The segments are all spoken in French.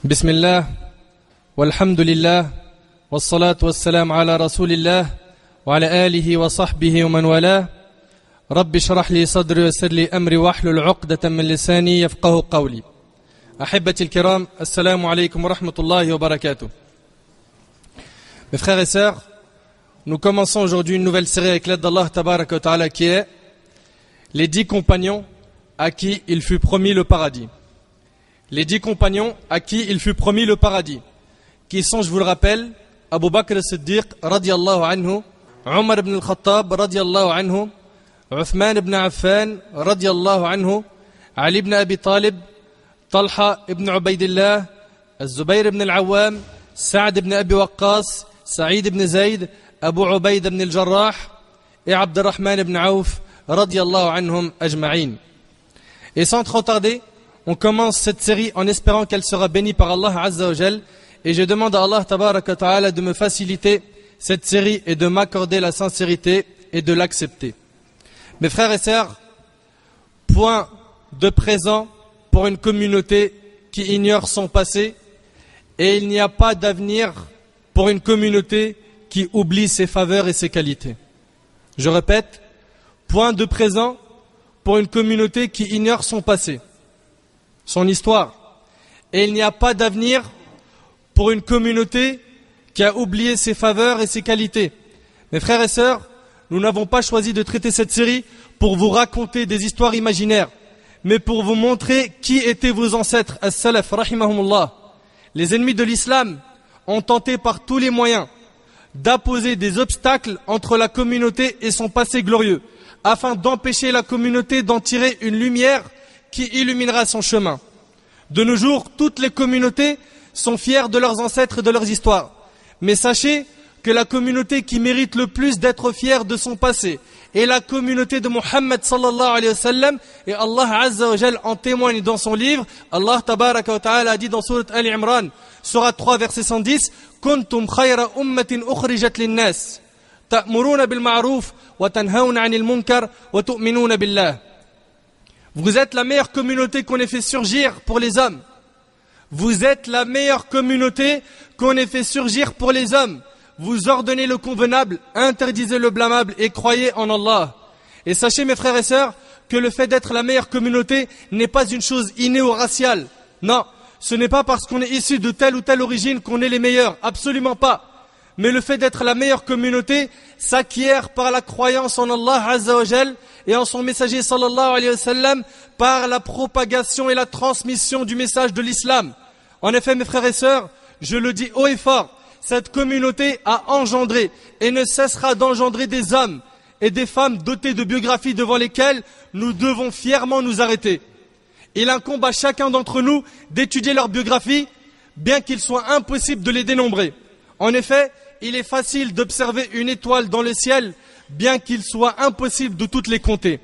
بسم الله والحمد لله والصلاة والسلام على رسول الله وعلى آله وصحبه ومن والاه رب اشرح لي صدري ويسر لي أمري واحلل عقدة من لساني يفقه قولي. أحبتي الكرام, assalamu alaykum wa rahmatullahi wa barakatuh. Mes frères et sœurs, nous commençons aujourd'hui une nouvelle série avec l'aide d'Allah Tabaraka wa Ta'ala qui est les 10 compagnons à qui il fut promis le paradis. Les 10 compagnons à qui il fut promis le paradis, qui sont, je vous le rappelle, Abu Bakr as-Siddiq radiyallahu anhu, Omar ibn al-Khattab radiyallahu anhu, Uthman ibn Affan radiyallahu anhu, Ali ibn Abi Talib, Talha ibn Ubaydillah, Az-Zubayr ibn al-Awwam, Sa'd ibn Abi Waqqas, Sa'id ibn Zayd, Abu Ubayd ibn al-Jarrah et Abdurrahman ibn Auf radiyallahu anhum ajma'in. Et sans trop tarder, on commence cette série en espérant qu'elle sera bénie par Allah Azza wa Jal, et je demande à Allah Tabaraka Ta'ala de me faciliter cette série et de m'accorder la sincérité et de l'accepter. Mes frères et sœurs, point de présent pour une communauté qui ignore son passé, et il n'y a pas d'avenir pour une communauté qui oublie ses faveurs et ses qualités. Je répète, point de présent pour une communauté qui ignore son passé, son histoire, et il n'y a pas d'avenir pour une communauté qui a oublié ses faveurs et ses qualités. Mes frères et sœurs, nous n'avons pas choisi de traiter cette série pour vous raconter des histoires imaginaires, mais pour vous montrer qui étaient vos ancêtres, as-salaf, rahimahumullah. Les ennemis de l'islam ont tenté par tous les moyens d'apposer des obstacles entre la communauté et son passé glorieux, afin d'empêcher la communauté d'en tirer une lumière qui illuminera son chemin. De nos jours, toutes les communautés sont fières de leurs ancêtres et de leurs histoires. Mais sachez que la communauté qui mérite le plus d'être fière de son passé est la communauté de Muhammad sallallahu alayhi wa sallam, et Allah Azza wa Jal en témoigne dans son livre. Allah Tabaraka wa Ta'ala a dit dans Surat Al-Imran, Surat 3, verset 110, Kuntum khayra ummatin ukhrijat linnas, ta'muruna bil ma'ruf wa tanhawna 'anil munkar wa tu'minuna billah. Vous êtes la meilleure communauté qu'on ait fait surgir pour les hommes. Vous êtes la meilleure communauté qu'on ait fait surgir pour les hommes. Vous ordonnez le convenable, interdisez le blâmable et croyez en Allah. Et sachez, mes frères et sœurs, que le fait d'être la meilleure communauté n'est pas une chose innée ou raciale. Non, ce n'est pas parce qu'on est issu de telle ou telle origine qu'on est les meilleurs. Absolument pas. Mais le fait d'être la meilleure communauté s'acquiert par la croyance en Allah Azza wa Jal et en son messager sallallahu alayhi wa sallam, par la propagation et la transmission du message de l'islam. En effet, mes frères et sœurs, je le dis haut et fort, cette communauté a engendré et ne cessera d'engendrer des hommes et des femmes dotés de biographies devant lesquelles nous devons fièrement nous arrêter. Il incombe à chacun d'entre nous d'étudier leur biographie, bien qu'il soit impossible de les dénombrer. En effet, il est facile d'observer une étoile dans le ciel, bien qu'il soit impossible de toutes les compter.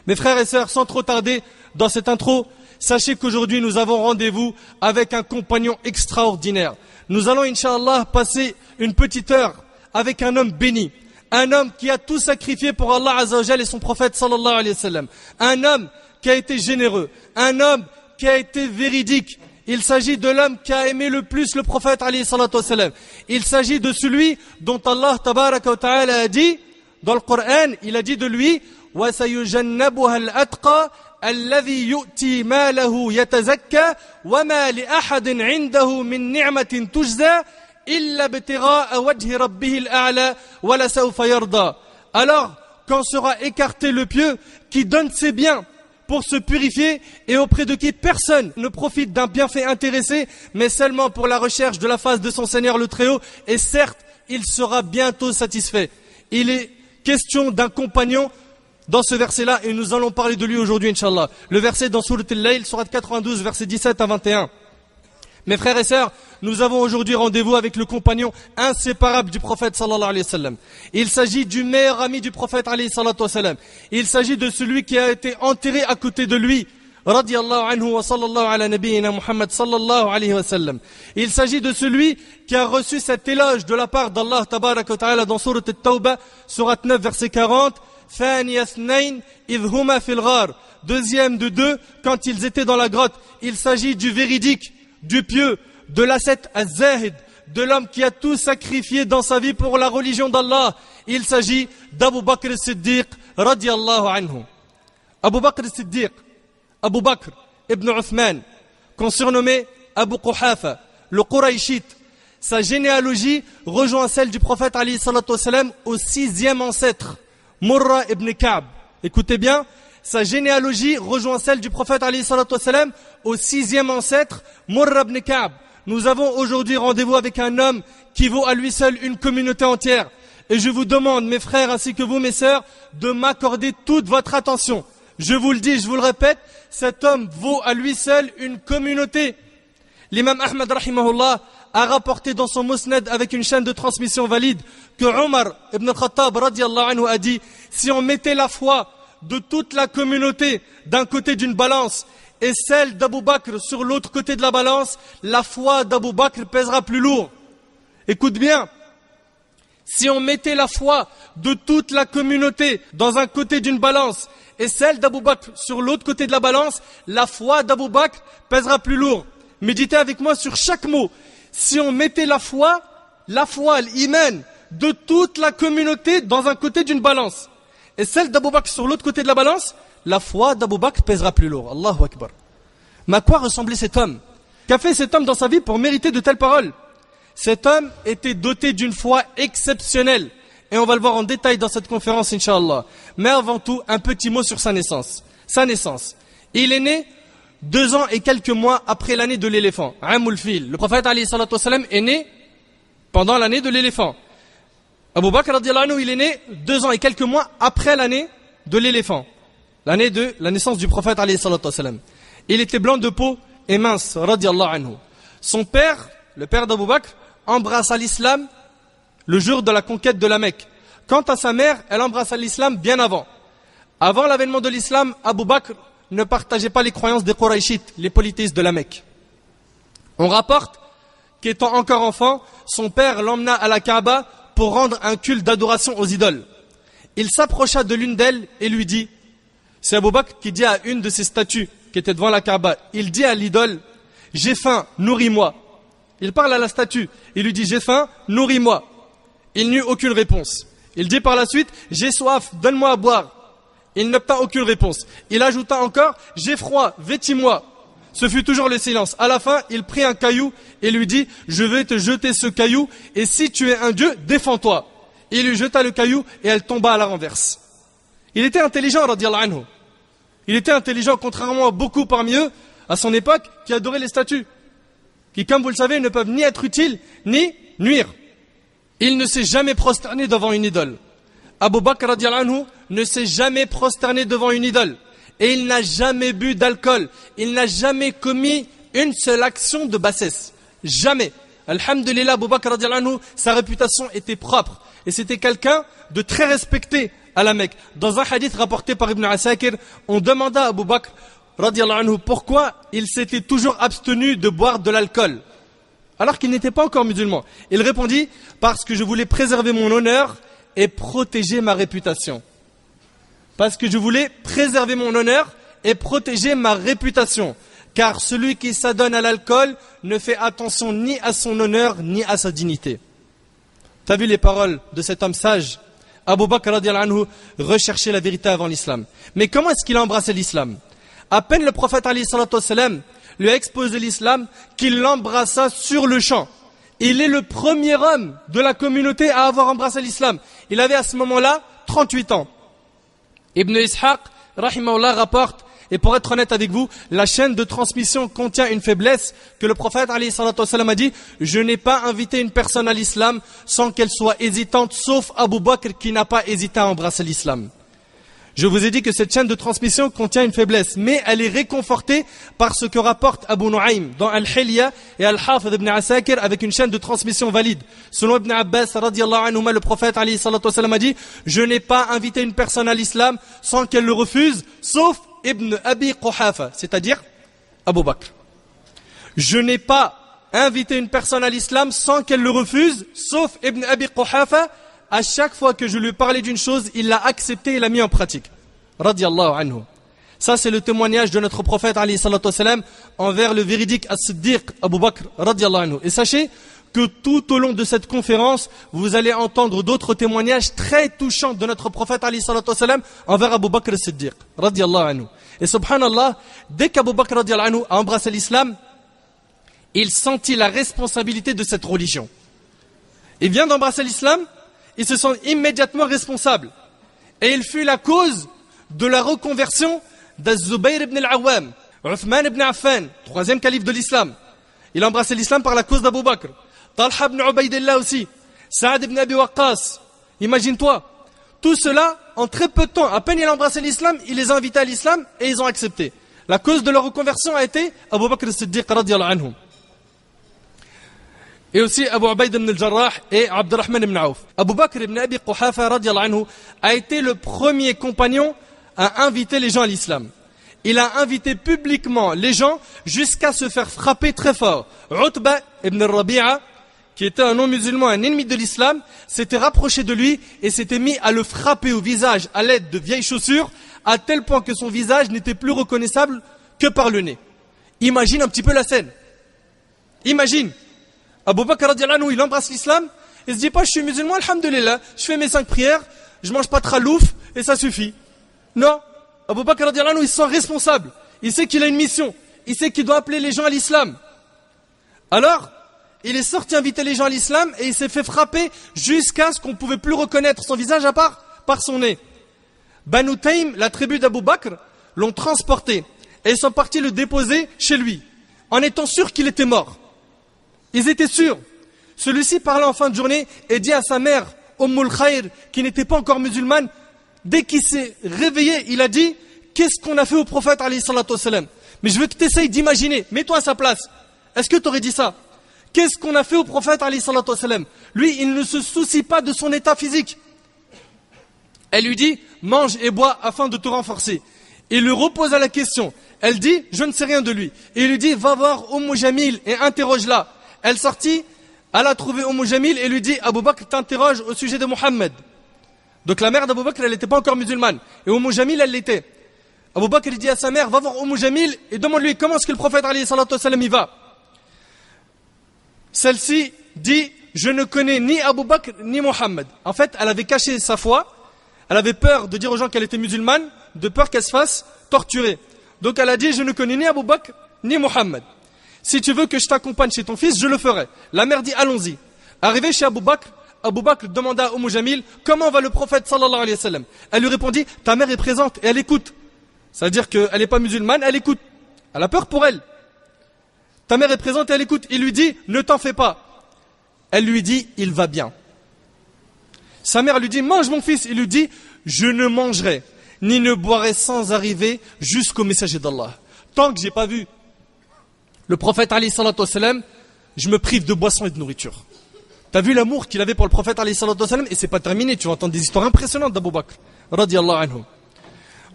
Mes frères et sœurs, sans trop tarder dans cette intro, sachez qu'aujourd'hui nous avons rendez-vous avec un compagnon extraordinaire. Nous allons, Inch'Allah, passer une petite heure avec un homme béni, un homme qui a tout sacrifié pour Allah Azza wa Jal et son prophète sallallahu alayhi wa sallam, un homme qui a été généreux, un homme qui a été véridique. Il s'agit de l'homme qui a aimé le plus le prophète alayhi salatu wa sallam. Il s'agit de celui dont Allah Tabaraka wa Ta'ala a dit dans le Coran, il a dit de lui وَسَيُجَنَّبُهَا الْأَتْقَى الَّذِي يُؤْتِي مَالَهُ يَتَزَكَّى وَمَا لِأَحَدٍ عِنْدَهُ مِنْ نِعْمَةٍ تُجْزَى إِلَّا ابْتِغَاءَ وَجْهِ رَبِّهِ الْأَعْلَى وَلَسَوْفَ يَرْضَى. Alors, quand sera écarté le pieux qui donne ses biens pour se purifier et auprès de qui personne ne profite d'un bienfait intéressé, mais seulement pour la recherche de la face de son Seigneur le Très-Haut, et certes, il sera bientôt satisfait. Il est question d'un compagnon dans ce verset-là, et nous allons parler de lui aujourd'hui, Inch'Allah. Le verset dans Surat Al-Layl, Surat 92, verset 17 à 21. Mes frères et sœurs, nous avons aujourd'hui rendez-vous avec le compagnon inséparable du prophète sallallahu alayhi wa sallam. Il s'agit du meilleur ami du prophète alayhi salatu wa sallam. Il s'agit de celui qui a été enterré à côté de lui, radiyallahu anhu wa sallallahu ala nabiyyina Muhammad sallallahu alayhi wa sallam. Il s'agit de celui qui a reçu cet éloge de la part d'Allah tabaraka wa ta'ala dans Surat At-Tawbah, Surat 9, verset 40. Deuxième de deux, quand ils étaient dans la grotte. Il s'agit du véridique, du pieux, de l'ascète az-zahid, de l'homme qui a tout sacrifié dans sa vie pour la religion d'Allah. Il s'agit d'Abu Bakr as-Siddiq radiyallahu anhu. Abu Bakr as-Siddiq, Abu Bakr ibn Uthman, qu'on surnommait Abu Quhafa, le Quraishite. Sa généalogie rejoint celle du prophète alayhi salatu wassalam au 6e ancêtre, Murra ibn Ka'b. Écoutez bien, sa généalogie rejoint celle du prophète alayhi salatu wassalam au 6e ancêtre, Murra ibn Ka'b. Nous avons aujourd'hui rendez-vous avec un homme qui vaut à lui seul une communauté entière. Et je vous demande, mes frères ainsi que vous, mes sœurs, de m'accorder toute votre attention. Je vous le dis, je vous le répète, cet homme vaut à lui seul une communauté. L'imam Ahmad rahimahullah a rapporté dans son musnad avec une chaîne de transmission valide que Omar ibn al-Khattab radiyallahu anhu a dit: si on mettait la foi de toute la communauté d'un côté d'une balance et celle d'Abu Bakr sur l'autre côté de la balance, la foi d'Abu Bakr pèsera plus lourd. Écoute bien, si on mettait la foi de toute la communauté dans un côté d'une balance et celle d'Abu Bakr sur l'autre côté de la balance, la foi d'Abu Bakr pèsera plus lourd. Méditez avec moi sur chaque mot. Si on mettait la foi, l'iman de toute la communauté dans un côté d'une balance et celle d'Abu Bakr sur l'autre côté de la balance, la foi d'Abu Bakr pèsera plus lourd. Allahu Akbar. Mais à quoi ressemblait cet homme? Qu'a fait cet homme dans sa vie pour mériter de telles paroles? Cet homme était doté d'une foi exceptionnelle. Et on va le voir en détail dans cette conférence, Inch'Allah. Mais avant tout, un petit mot sur sa naissance. Sa naissance. Il est né 2 ans et quelques mois après l'année de l'éléphant. Amul Fil. Le prophète alayhi salatu wassalam est né pendant l'année de l'éléphant. Abu Bakr radiyallahu anhu, il est né 2 ans et quelques mois après l'année de l'éléphant. L'année de la naissance du prophète alayhi salatu wassalam. Il était blanc de peau et mince, radiyallahu anhu. Son père, le père d'Abu Bakr, embrassa l'islam le jour de la conquête de la Mecque. Quant à sa mère, elle embrassa l'islam bien avant. Avant l'avènement de l'islam, Abu Bakr ne partageait pas les croyances des Quraishites, les polythéistes de la Mecque. On rapporte qu'étant encore enfant, son père l'emmena à la Kaaba pour rendre un culte d'adoration aux idoles. Il s'approcha de l'une d'elles et lui dit, c'est Abu Bakr qui dit à une de ses statues qui était devant la Kaaba, il dit à l'idole, j'ai faim, nourris-moi. Il parle à la statue, il lui dit, j'ai faim, nourris-moi. Il n'eut aucune réponse. Il dit par la suite, j'ai soif, donne-moi à boire. Il n'obtint aucune réponse. Il ajouta encore, j'ai froid, vêtis-moi. Ce fut toujours le silence. À la fin, il prit un caillou et lui dit, je vais te jeter ce caillou et si tu es un dieu, défends-toi. Il lui jeta le caillou et elle tomba à la renverse. Il était intelligent, radiyallahu anhu. Il était intelligent, contrairement à beaucoup parmi eux, à son époque, qui adoraient les statues. Qui, comme vous le savez, ne peuvent ni être utiles, ni nuire. Il ne s'est jamais prosterné devant une idole. Abu Bakr radiyallahu anhu ne s'est jamais prosterné devant une idole. Et il n'a jamais bu d'alcool. Il n'a jamais commis une seule action de bassesse. Jamais. Alhamdulillah, Abu Bakr radiyallahu anhu, sa réputation était propre. Et c'était quelqu'un de très respecté à la Mecque. Dans un hadith rapporté par Ibn Asakir, on demanda à Abu Bakr radiyallahu anhu pourquoi il s'était toujours abstenu de boire de l'alcool alors qu'il n'était pas encore musulman. Il répondit, parce que je voulais préserver mon honneur et protéger ma réputation. Parce que je voulais préserver mon honneur et protéger ma réputation. Car celui qui s'adonne à l'alcool ne fait attention ni à son honneur ni à sa dignité. Tu as vu les paroles de cet homme sage? Abu Bakr radiyallahu anhu recherchait la vérité avant l'islam. Mais comment est-ce qu'il a embrassé l'islam? À peine le prophète alayhi salatu wassalam lui a exposé l'islam qu'il l'embrassa sur le champ. Il est le premier homme de la communauté à avoir embrassé l'islam. Il avait à ce moment-là 38 ans. Ibn Ishaq, rahimahullah, rapporte, et pour être honnête avec vous, la chaîne de transmission contient une faiblesse que le prophète alayhi salatu wassalam a dit, je n'ai pas invité une personne à l'islam sans qu'elle soit hésitante, sauf Abu Bakr qui n'a pas hésité à embrasser l'islam. Je vous ai dit que cette chaîne de transmission contient une faiblesse, mais elle est réconfortée par ce que rapporte Abu Nu'aym dans Al-Hilya et Al-Hafid ibn Asakir avec une chaîne de transmission valide. Selon Ibn Abbas radiyallahu anhuma, le prophète alayhi salatu wassalam a dit, je n'ai pas invité une personne à l'islam sans qu'elle le refuse, sauf Ibn Abi Quhafa, c'est-à-dire Abu Bakr. Je n'ai pas invité une personne à l'islam sans qu'elle le refuse, sauf Ibn Abi Quhafa. À chaque fois que je lui parlais d'une chose, il l'a accepté et l'a mis en pratique. Radiyallahu anhu. Ça, c'est le témoignage de notre prophète alayhi salatu wassalam envers le véridique As-Siddiq Abu Bakr radiyallahu anhu. Et sachez que tout au long de cette conférence, vous allez entendre d'autres témoignages très touchants de notre prophète alayhi salatu wassalam envers Abu Bakr As-Siddiq radiyallahu anhu. Et subhanallah, dès qu'Abu Bakr radiyallahu anhu a embrassé l'islam, il sentit la responsabilité de cette religion. Il vient d'embrasser l'islam, il se sent immédiatement responsable. Et il fut la cause de la reconversion d'Az-Zubayr ibn al-Awwam, Uthman ibn Affan, troisième calife de l'islam. Il a embrassé l'islam par la cause d'Abu Bakr. Talha ibn Ubaydillah aussi, Saad ibn Abi Waqqas. Imagine-toi, tout cela, en très peu de temps, à peine il a embrassé l'islam, il les a invités à l'islam et ils ont accepté. La cause de leur reconversion a été Abu Bakr as-Siddiq radiyallahu anhu. Et aussi Abu Ubayd ibn al-Jarrah et Abdurrahman ibn Auf. Abu Bakr ibn Abi Quhafa radiyallahu anhu a été le premier compagnon à inviter les gens à l'islam. Il a invité publiquement les gens jusqu'à se faire frapper très fort. Utba ibn al-Rabi'a, qui était un non-musulman, un ennemi de l'islam, s'était rapproché de lui et s'était mis à le frapper au visage à l'aide de vieilles chaussures, à tel point que son visage n'était plus reconnaissable que par le nez. Imagine un petit peu la scène. Imagine. Abu Bakr radiyallahu anhu, il embrasse l'islam, il se dit pas je suis musulman, alhamdulillah, je fais mes 5 prières, je mange pas de khalouf et ça suffit. Non, Abu Bakr radiyallahu anhu, il se sent responsable, il sait qu'il a une mission, il sait qu'il doit appeler les gens à l'islam. Alors, il est sorti inviter les gens à l'islam et il s'est fait frapper jusqu'à ce qu'on ne pouvait plus reconnaître son visage à part par son nez. Banu Taym, la tribu d'Abu Bakr, l'ont transporté et ils sont partis le déposer chez lui, en étant sûrs qu'il était mort. Ils étaient sûrs. Celui-ci parlait en fin de journée et dit à sa mère, Ummul Khair, qui n'était pas encore musulmane, dès qu'il s'est réveillé, il a dit, qu'est-ce qu'on a fait au prophète alayhi salatu wassalam? Mais je veux que tu essayes d'imaginer, mets-toi à sa place. Est-ce que tu aurais dit ça? Qu'est-ce qu'on a fait au prophète alayhi salatu wassalam? Lui, il ne se soucie pas de son état physique. Elle lui dit, mange et bois afin de te renforcer. Il lui repose la question. Elle dit, je ne sais rien de lui. Et il lui dit, va voir Umm Jamil et interroge-la. Elle sortit, elle a trouvé Umm Jamil et lui dit, Abu Bakr t'interroge au sujet de Mohammed. Donc la mère d'Abu Bakr, elle n'était pas encore musulmane. Et Umm Jamil, elle l'était. Abu Bakr dit à sa mère, va voir Umm Jamil et demande-lui comment est-ce que le prophète alayhi salatu wassalam y va. Celle-ci dit, je ne connais ni Abu Bakr ni Mohammed. En fait, elle avait caché sa foi. Elle avait peur de dire aux gens qu'elle était musulmane, de peur qu'elle se fasse torturer. Donc elle a dit, je ne connais ni Abu Bakr ni Mohammed. Si tu veux que je t'accompagne chez ton fils, je le ferai. La mère dit, allons-y. Arrivé chez Abu Bakr demanda à Jamil, comment va le prophète sallallahu alayhi wa sallam? Elle lui répondit, ta mère est présente et elle écoute. C'est-à-dire qu'elle n'est pas musulmane, elle écoute. Elle a peur pour elle. Ta mère est présente et elle écoute. Il lui dit, ne t'en fais pas. Elle lui dit, il va bien. Sa mère lui dit, mange mon fils. Il lui dit, je ne mangerai, ni ne boirai sans arriver jusqu'au messager d'Allah. Tant que j'ai pas vu le prophète alayhi salatu wassalam, je me prive de boissons et de nourriture. T'as vu l'amour qu'il avait pour le prophète alayhi salatu wassalam, et c'est pas terminé, tu vas entendre des histoires impressionnantes d'Abu Bakr radiyallahu anhu.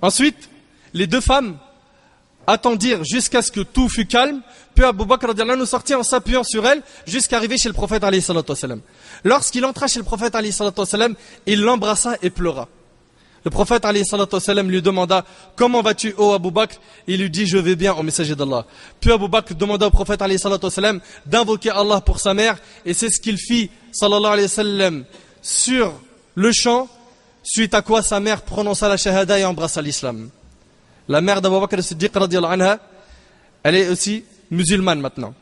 Ensuite, les deux femmes attendirent jusqu'à ce que tout fût calme, puis Abu Bakr radiyallahu anhu sortit en s'appuyant sur elle jusqu'à arriver chez le prophète alayhi salatu wassalam. Lorsqu'il entra chez le prophète alayhi salatu wassalam, il l'embrassa et pleura. Le prophète alayhi salatu wassalam lui demanda, comment vas-tu, ô Abu Bakr? Il lui dit, je vais bien au messager d'Allah. Puis Abu Bakr demanda au prophète alayhi salatu wassalam d'invoquer Allah pour sa mère, et c'est ce qu'il fit, sallallahu alayhi wa sallam, sur le champ, suite à quoi sa mère prononça la shahada et embrassa l'islam. La mère d'Abu Bakr as-Siddiq radiyallahu anha, elle est aussi musulmane maintenant.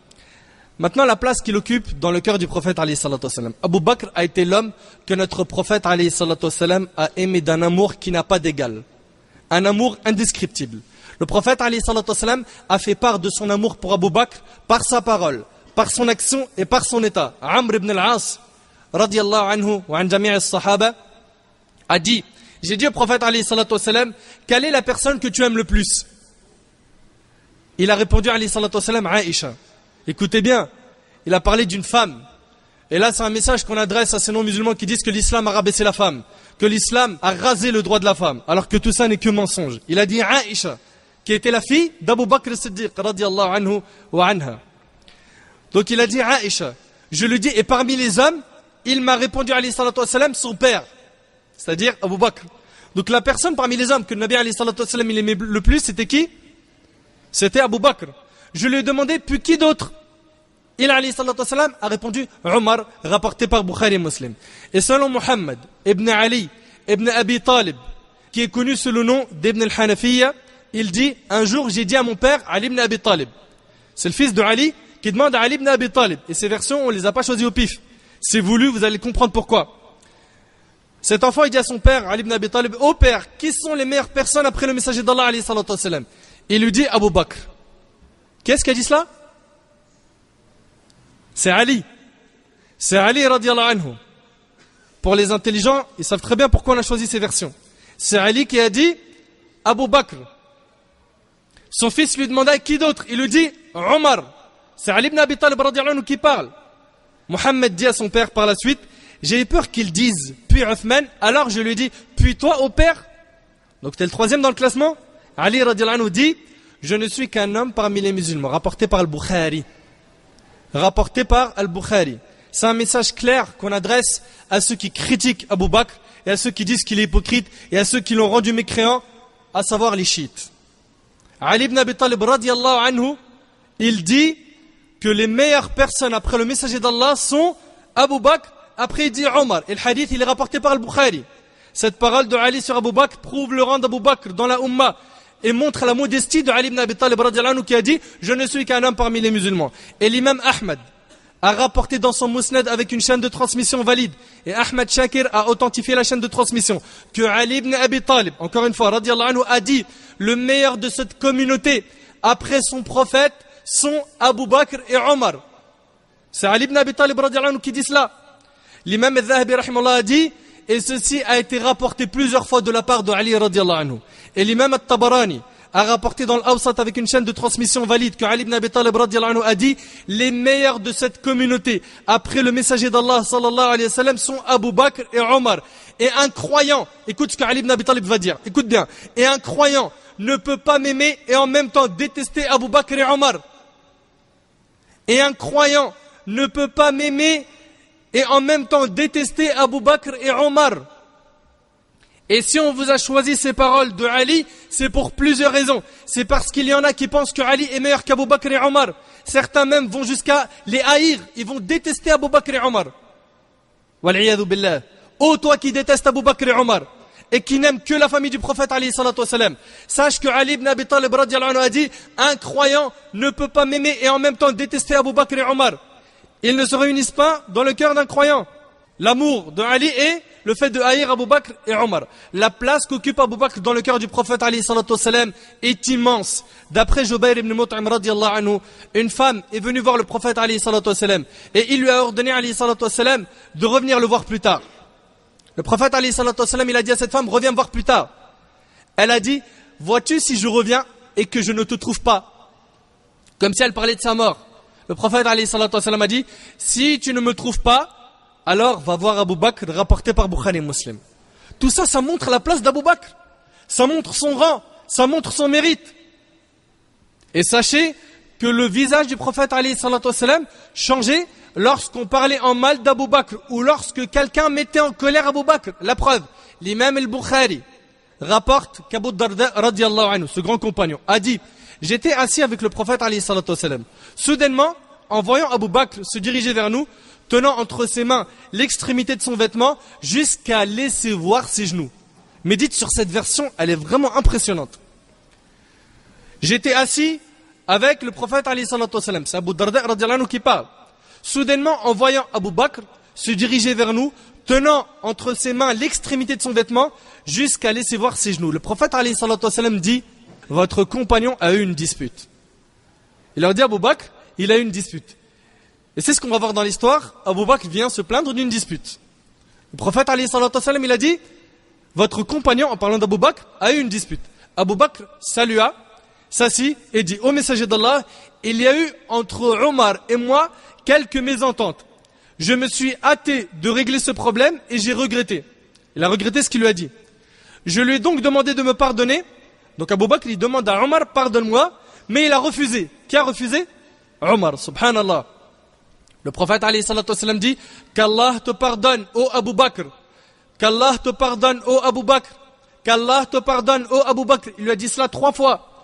Maintenant, la place qu'il occupe dans le cœur du prophète alayhi salatu wassalam. Abu Bakr a été l'homme que notre prophète alayhi salatu wassalam a aimé d'un amour qui n'a pas d'égal. Un amour indescriptible. Le prophète alayhi salatu wassalam a fait part de son amour pour Abu Bakr par sa parole, par son action et par son état. Amr ibn al-As, radiyallahu anhu wa an jami' as-sahaba, a dit, j'ai dit au prophète alayhi salatu wassalam, quelle est la personne que tu aimes le plus? Il a répondu alayhi salatu wassalam, Aïcha. Écoutez bien, il a parlé d'une femme. Et là, c'est un message qu'on adresse à ces non-musulmans qui disent que l'islam a rabaissé la femme, que l'islam a rasé le droit de la femme, alors que tout ça n'est que mensonge. Il a dit Aïcha, qui était la fille d'Abu Bakr as-Siddiq, radiyallahu anhu wa anha. Donc il a dit Aïcha, je lui dis, et parmi les hommes, il m'a répondu alayhi salatu wassalam, son père, c'est-à-dire Abu Bakr. Donc la personne parmi les hommes que le Nabi alayhi salatu wassalam il aimait le plus, c'était qui? C'était Abu Bakr. Je lui ai demandé, puis qui d'autre? Il alayhi salatu wassalam a répondu Omar, rapporté par Bukhari et Muslim. Et selon Muhammad ibn Ali ibn Abi Talib, qui est connu sous le nom d'Ibn al-Hanafiya, il dit, un jour j'ai dit à mon père Ali ibn Abi Talib. C'est le fils de Ali qui demande à Ali ibn Abi Talib. Et ces versions, on ne les a pas choisies au pif. C'est voulu, vous allez comprendre pourquoi. Cet enfant, il dit à son père, Ali ibn Abi Talib, ô père, qui sont les meilleures personnes après le messager d'Allah, alayhi salatu wassalam? Il lui dit Abu Bakr. Qu'est-ce qui a dit cela? C'est Ali. C'est Ali radiallahu anhu. Pour les intelligents, ils savent très bien pourquoi on a choisi ces versions. C'est Ali qui a dit Abu Bakr. Son fils lui demanda qui d'autre? Il lui dit Omar. C'est Ali ibn Abi Talib radiallahu anhu qui parle. Mohammed dit à son père par la suite, j'ai eu peur qu'il dise puis Uthman, alors je lui dis puis toi ô père. Donc tu es le troisième dans le classement. Ali radiallahu anhu dit, je ne suis qu'un homme parmi les musulmans, rapporté par Al-Bukhari. Rapporté par Al-Bukhari. C'est un message clair qu'on adresse à ceux qui critiquent Abu Bakr et à ceux qui disent qu'il est hypocrite et à ceux qui l'ont rendu mécréant, à savoir les chiites. Ali ibn Abi Talib radiallahu anhu, il dit que les meilleures personnes après le messager d'Allah sont Abu Bakr, après il dit Omar. Et le hadith il est rapporté par Al-Bukhari. Cette parole de Ali sur Abu Bakr prouve le rang d'Abu Bakr dans la Ummah et montre la modestie de Ali ibn Abi Talib radiallahu anhu qui a dit je ne suis qu'un homme parmi les musulmans. Et l'imam Ahmad a rapporté dans son Musnad avec une chaîne de transmission valide et Ahmad Shakir a authentifié la chaîne de transmission que Ali ibn Abi Talib, encore une fois radiallahu anhu, a dit le meilleur de cette communauté après son prophète sont Abu Bakr et Omar. C'est Ali ibn Abi Talib radiallahu anhu qui dit cela. L'imam al-Zahabi rahimahullah a dit, et ceci a été rapporté plusieurs fois de la part de Ali radiallahu anhu. Et l'imam al-Tabarani a rapporté dans l'Awsat avec une chaîne de transmission valide que Ali ibn Abi Talib radiallahu anhu a dit, les meilleurs de cette communauté après le messager d'Allah sallallahu alayhi wa sallam sont Abu Bakr et Omar. Et un croyant, écoute ce que Ali ibn Abi Talib va dire, écoute bien, et un croyant ne peut pas m'aimer et en même temps détester Abu Bakr et Omar. Et un croyant ne peut pas m'aimer et en même temps détester Abu Bakr et Omar. Et si on vous a choisi ces paroles de Ali, c'est pour plusieurs raisons. C'est parce qu'il y en a qui pensent que Ali est meilleur qu'Abu Bakr et Omar. Certains même vont jusqu'à les haïr. Ils vont détester Abu Bakr et Omar. Wal'iyadhu billah. Ô toi qui détestes Abu Bakr et Omar et qui n'aime que la famille du prophète alayhi salatu wassalam, sache que Ali ibn Abi Talib radiallahu anhu a dit, un croyant ne peut pas m'aimer et en même temps détester Abu Bakr et Omar. Ils ne se réunissent pas dans le cœur d'un croyant. L'amour de Ali et le fait de haïr Abu Bakr et Omar. La place qu'occupe Abu Bakr dans le cœur du prophète alayhi salatu wassalam est immense. D'après Jubayr ibn Mut'im radiallahu anhu, une femme est venue voir le prophète alayhi salatu wassalam et il lui a ordonné alayhi salatu wassalam de revenir le voir plus tard. Le prophète alayhi salatu wassalam, il a dit à cette femme, reviens me voir plus tard. Elle a dit, vois-tu si je reviens et que je ne te trouve pas? Comme si elle parlait de sa mort. Le prophète alayhi salatu wassalam a dit, si tu ne me trouves pas, alors va voir Abu Bakr, rapporté par Bukhari et Muslim. Tout ça, ça montre la place d'Abu Bakr. Ça montre son rang, ça montre son mérite. Et sachez que le visage du prophète alayhi salatu wassalam changeait lorsqu'on parlait en mal d'Abu Bakr ou lorsque quelqu'un mettait en colère Abu Bakr. La preuve, l'imam al-Bukhari rapporte qu'Abu Darda radiallahu anhu, ce grand compagnon, a dit, j'étais assis avec le prophète alayhi salatu wassalam. Soudainement, en voyant Abu Bakr se diriger vers nous, tenant entre ses mains l'extrémité de son vêtement jusqu'à laisser voir ses genoux. Médite sur cette version, elle est vraiment impressionnante. J'étais assis avec le prophète alayhi salatu wassalam. C'est Abu Darda radiallahu anhu qui parle. Soudainement, en voyant Abu Bakr se diriger vers nous, tenant entre ses mains l'extrémité de son vêtement jusqu'à laisser voir ses genoux. Le prophète alayhi salatu wassalam dit, votre compagnon a eu une dispute. Il leur dit, Abu Bakr, il a eu une dispute. Et c'est ce qu'on va voir dans l'histoire. Abu Bakr vient se plaindre d'une dispute. Le prophète alayhi salatu wassalam, il a dit, votre compagnon, en parlant d'Abu Bakr, a eu une dispute. Abu Bakr salua, s'assit et dit, ô messager d'Allah, il y a eu entre Omar et moi quelques mésententes. Je me suis hâté de régler ce problème et j'ai regretté. Il a regretté ce qu'il lui a dit. Je lui ai donc demandé de me pardonner. Donc Abu Bakr, il demande à Omar, pardonne-moi, mais il a refusé. Qui a refusé? Omar, subhanallah. Le prophète alayhi salatu wassalam dit, qu'Allah te pardonne, ô Abu Bakr. Qu'Allah te pardonne, ô Abu Bakr. qu'Allah te pardonne, ô Abu Bakr. Il lui a dit cela 3 fois.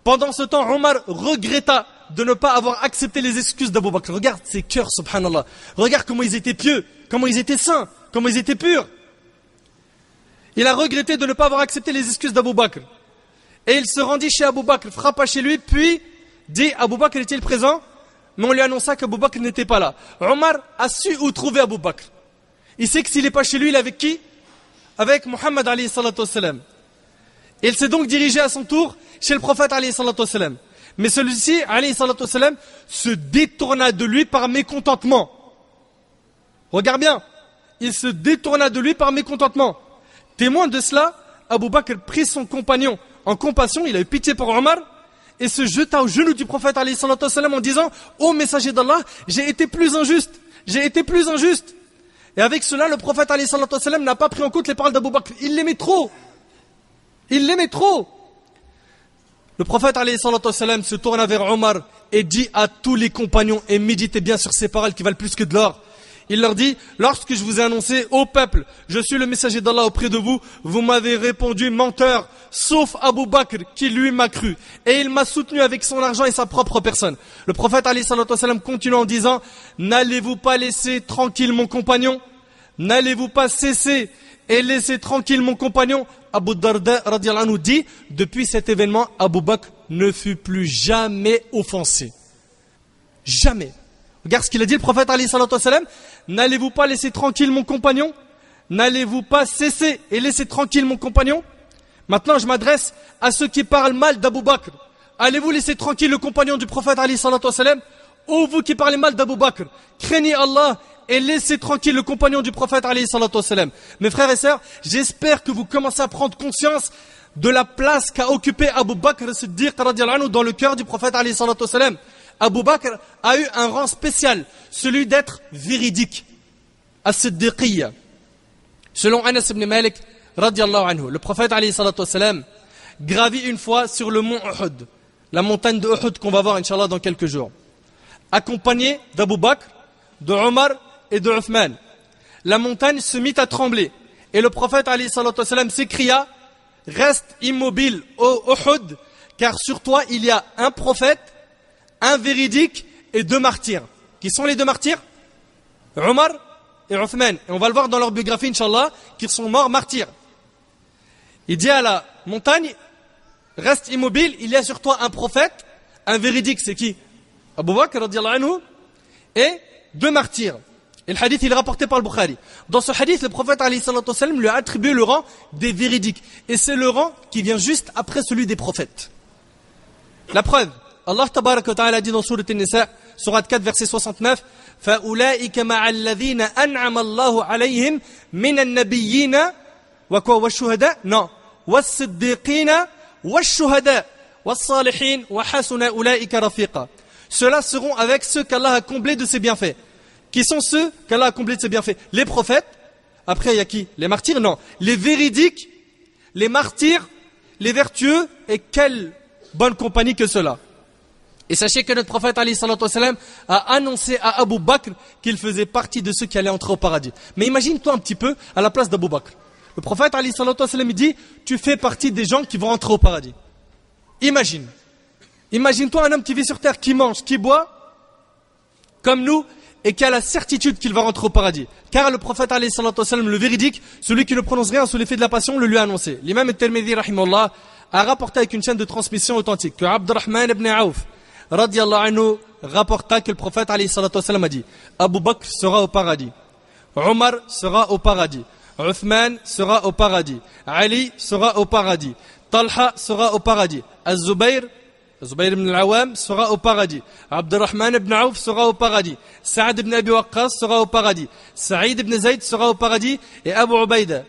Pendant ce temps, Omar regretta de ne pas avoir accepté les excuses d'Abu Bakr. Regarde ces cœurs, subhanallah. Regarde comment ils étaient pieux, comment ils étaient saints, comment ils étaient purs. Il a regretté de ne pas avoir accepté les excuses d'Abu Bakr. Et il se rendit chez Abu Bakr, frappa chez lui, puis dit, Abu Bakr est-il présent? Mais on lui annonça qu'Abu Bakr n'était pas là. Omar a su où trouver Abu Bakr. Il sait que s'il n'est pas chez lui, il est avec qui? Avec Muhammad alayhi salatu wassalam. Il s'est donc dirigé à son tour chez le prophète alayhi salatu wassalam. Mais celui-ci, alayhi salatu wassalam, se détourna de lui par mécontentement. Regarde bien. Il se détourna de lui par mécontentement. Témoin de cela, Abu Bakr prit son compagnon en compassion, il a eu pitié pour Omar, et se jeta aux genoux du prophète alayhi salatu wassalam en disant, ô messager d'Allah, j'ai été plus injuste. Et avec cela, le prophète alayhi salatu wassalam n'a pas pris en compte les paroles d'Abu Bakr. Il l'aimait trop. Le prophète alayhi salatu wassalam se tourna vers Omar et dit à tous les compagnons, et méditez bien sur ces paroles qui valent plus que de l'or. Il leur dit, lorsque je vous ai annoncé, ô peuple, je suis le messager d'Allah auprès de vous, vous m'avez répondu menteur, sauf Abu Bakr qui lui m'a cru. Et il m'a soutenu avec son argent et sa propre personne. Le prophète alayhi salatu wassalam continue en disant, n'allez-vous pas laisser tranquille mon compagnon? N'allez-vous pas cesser et laisser tranquille mon compagnon? Abu Darda radiyallahu anhu dit, depuis cet événement, Abu Bakr ne fut plus jamais offensé. Jamais. Regarde ce qu'il a dit le prophète alayhi salatu wassalam. N'allez-vous pas laisser tranquille mon compagnon? N'allez-vous pas cesser et laisser tranquille mon compagnon? Maintenant je m'adresse à ceux qui parlent mal d'Abu Bakr. Allez-vous laisser tranquille le compagnon du prophète alayhi salatu wassalam? Ô vous qui parlez mal d'Abu Bakr, craignez Allah et laissez tranquille le compagnon du prophète alayhi salatu wassalam. Mes frères et sœurs, j'espère que vous commencez à prendre conscience de la place qu'a occupé Abu Bakr Siddiq radiyallahu anhu dans le cœur du prophète alayhi salatu wassalam. Abu Bakr a eu un rang spécial, celui d'être véridique, as-siddiqiyya. Selon Anas ibn Malik radiyallahu anhu, le prophète alayhi salatu wassalam gravit une fois sur le mont Uhud, la montagne de Uhud qu'on va voir inchallah dans quelques jours, accompagné d'Abu Bakr, de Omar et de Uthman. La montagne se mit à trembler et le prophète alayhi salatu wassalam s'écria, reste immobile ô Uhud, car sur toi il y a un prophète, un véridique et 2 martyrs. Qui sont les 2 martyrs? Omar et Uthman. Et on va le voir dans leur biographie, Inch'Allah, qu'ils sont morts martyrs. Il dit à la montagne, reste immobile, il y a sur toi un prophète, un véridique, c'est qui? Abu Bakr radiyallahu anhu, et 2 martyrs. Et le hadith il est rapporté par le Bukhari. Dans ce hadith, le prophète alayhi salatu wassalam lui a attribué le rang des véridiques. Et c'est le rang qui vient juste après celui des prophètes. La preuve, Allah tabarak wa ta'ala dit dans Sourate An-Nisa, Sourate 4, verset 69, فَأُولَٰئِكَ مَعَ الَّذِينَ أَنْعَمَ اللَّهُ عَلَيْهِمْ مِنَ النَّبِيِّينَ وَالشُّهَدَاءِ non وَالصِّدِّقِينَ وَالشُّهَدَاءِ وَالصَّالِحِينَ وَحَسُنَ أُولَٰئِكَ رَفِيقًا. Ceux-là seront avec ceux qu'Allah a comblés de ses bienfaits. Qui sont ceux qu'Allah a comblés de ses bienfaits? Les prophètes. Après il y a qui? Les martyrs? Non. Les véridiques, les martyrs, les vertueux, et quelle bonne compagnie que cela. Et sachez que notre prophète alayhi salatu wassalam a annoncé à Abu Bakr qu'il faisait partie de ceux qui allaient entrer au paradis. Mais imagine-toi un petit peu à la place d'Abu Bakr. Le prophète alayhi salatu wassalam dit, tu fais partie des gens qui vont entrer au paradis. Imagine-toi un homme qui vit sur terre, qui mange, qui boit, comme nous, et qui a la certitude qu'il va rentrer au paradis. Car le prophète alayhi salatu wassalam, le véridique, celui qui ne prononce rien sous l'effet de la passion, le lui a annoncé. L'imam al-Tirmidhi rahimahullah a rapporté avec une chaîne de transmission authentique que Abdurrahman ibn Auf radiyallahu anhu rapporta que le prophète alayhi salatu wassalam a dit, Abu Bakr sera au paradis, Omar sera au paradis, Uthman sera au paradis, Ali sera au paradis, Talha sera au paradis, Az-Zubayr ibn al-Awam sera au paradis, Abdurrahman ibn Auf sera au paradis, Sa'ad ibn Abi Waqqas sera au paradis, Sa'id ibn Zayd sera au paradis, et Abu Ubaida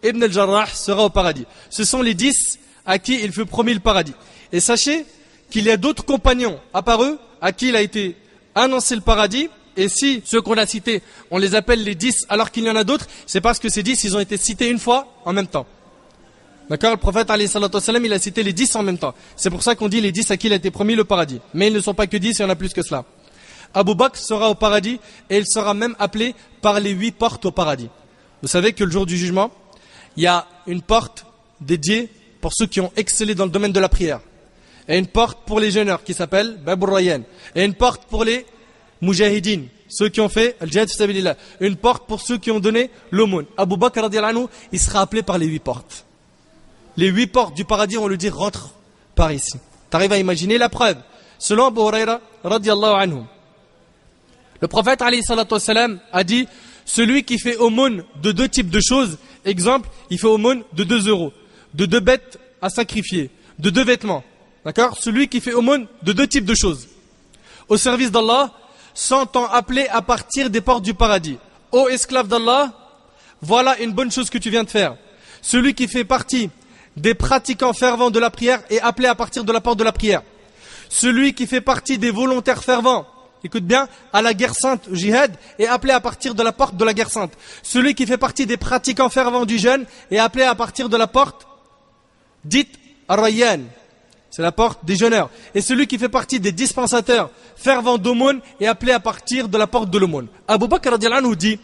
ibn al-Jarrah sera au paradis. Ce sont les 10 à qui il fut promis le paradis. Et sachez qu'il y a d'autres compagnons apparus à qui il a été annoncé le paradis. Et si ceux qu'on a cités, on les appelle les 10 alors qu'il y en a d'autres, c'est parce que ces 10, ils ont été cités une fois en même temps. D'accord? Le prophète alayhi salatu wassalam, il a cité les 10 en même temps. C'est pour ça qu'on dit les 10 à qui il a été promis le paradis. Mais ils ne sont pas que 10, il y en a plus que cela. Abu Bakr sera au paradis et il sera même appelé par les 8 portes au paradis. Vous savez que le jour du jugement, il y a une porte dédiée pour ceux qui ont excellé dans le domaine de la prière. Et une porte pour les jeûneurs qui s'appelle Babur Rayyan. Et une porte pour les Mujahideen, ceux qui ont fait Al-Jihad fi Sabilillah. Une porte pour ceux qui ont donné l'aumône. Abu Bakr radiyallahu anhu, il sera appelé par les 8 portes. Les 8 portes du paradis, on lui dit rentre par ici. T'arrives à imaginer la preuve. Selon Abu Huraira radiyallahu anhu, le prophète alayhi salatu wassalam a dit celui qui fait aumône de 2 types de choses, exemple, il fait aumône de 2 euros, de 2 bêtes à sacrifier, de 2 vêtements. D'accord? Celui qui fait aumône de 2 types de choses. Au service d'Allah, s'entend appeler à partir des portes du paradis. Ô esclave d'Allah, voilà une bonne chose que tu viens de faire. Celui qui fait partie des pratiquants fervents de la prière est appelé à partir de la porte de la prière. Celui qui fait partie des volontaires fervents, écoute bien, à la guerre sainte, jihad, est appelé à partir de la porte de la guerre sainte. Celui qui fait partie des pratiquants fervents du jeûne est appelé à partir de la porte dite Ar-Rayyan. C'est la porte des jeûneurs. Et celui qui fait partie des dispensateurs fervents d'aumône est appelé à partir de la porte de l'aumône. Abu Bakr radiyallahu anhu dit,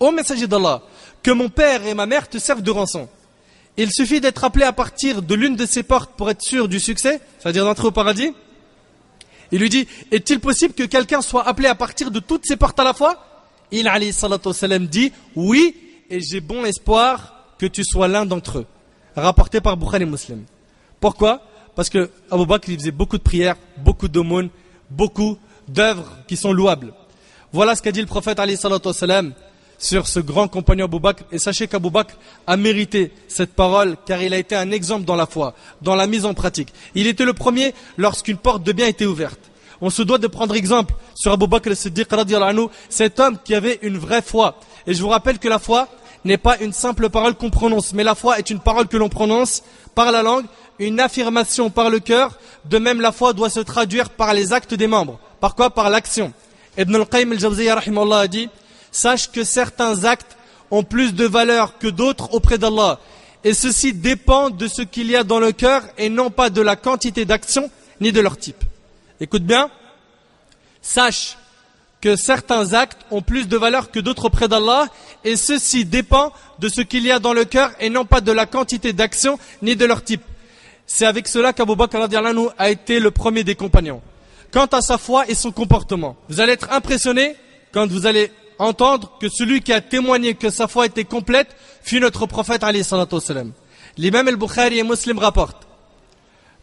ô messager d'Allah, que mon père et ma mère te servent de rançon. Il suffit d'être appelé à partir de l'une de ces portes pour être sûr du succès, c'est-à-dire d'entrer au paradis. Il lui dit, est-il possible que quelqu'un soit appelé à partir de toutes ces portes à la fois? Il alayhi salatu wassalam dit, oui, et j'ai bon espoir que tu sois l'un d'entre eux. Rapporté par Bukhari et Muslim. Pourquoi? Parce que Abu Bakr il faisait beaucoup de prières, beaucoup d'aumônes, beaucoup d'œuvres qui sont louables. Voilà ce qu'a dit le prophète alayhi salatu wassalam sur ce grand compagnon Abu Bakr. Et sachez qu'Abu Bakr a mérité cette parole car il a été un exemple dans la foi, dans la mise en pratique. Il était le premier lorsqu'une porte de bien était ouverte. On se doit de prendre exemple sur Abu Bakr as-Siddiq radiyallahu anhu, cet homme qui avait une vraie foi. Et je vous rappelle que la foi n'est pas une simple parole qu'on prononce, mais la foi est une parole que l'on prononce par la langue, une affirmation par le cœur. De même, la foi doit se traduire par les actes des membres. Par quoi? Par l'action. Ibn al-Qayyim al-Jawziyya rahimahullah a dit, sache que certains actes ont plus de valeur que d'autres auprès d'Allah. Et ceci dépend de ce qu'il y a dans le cœur et non pas de la quantité d'actions ni de leur type. Écoute bien. Sache que certains actes ont plus de valeur que d'autres auprès d'Allah et ceci dépend de ce qu'il y a dans le cœur et non pas de la quantité d'actions ni de leur type. C'est avec cela qu'Abu Bakr radiyallahu anhu a été le premier des compagnons. Quant à sa foi et son comportement, vous allez être impressionné quand vous allez entendre que celui qui a témoigné que sa foi était complète fut notre prophète alayhi salatu wassalam. L'imam al-Bukhari et Muslim rapportent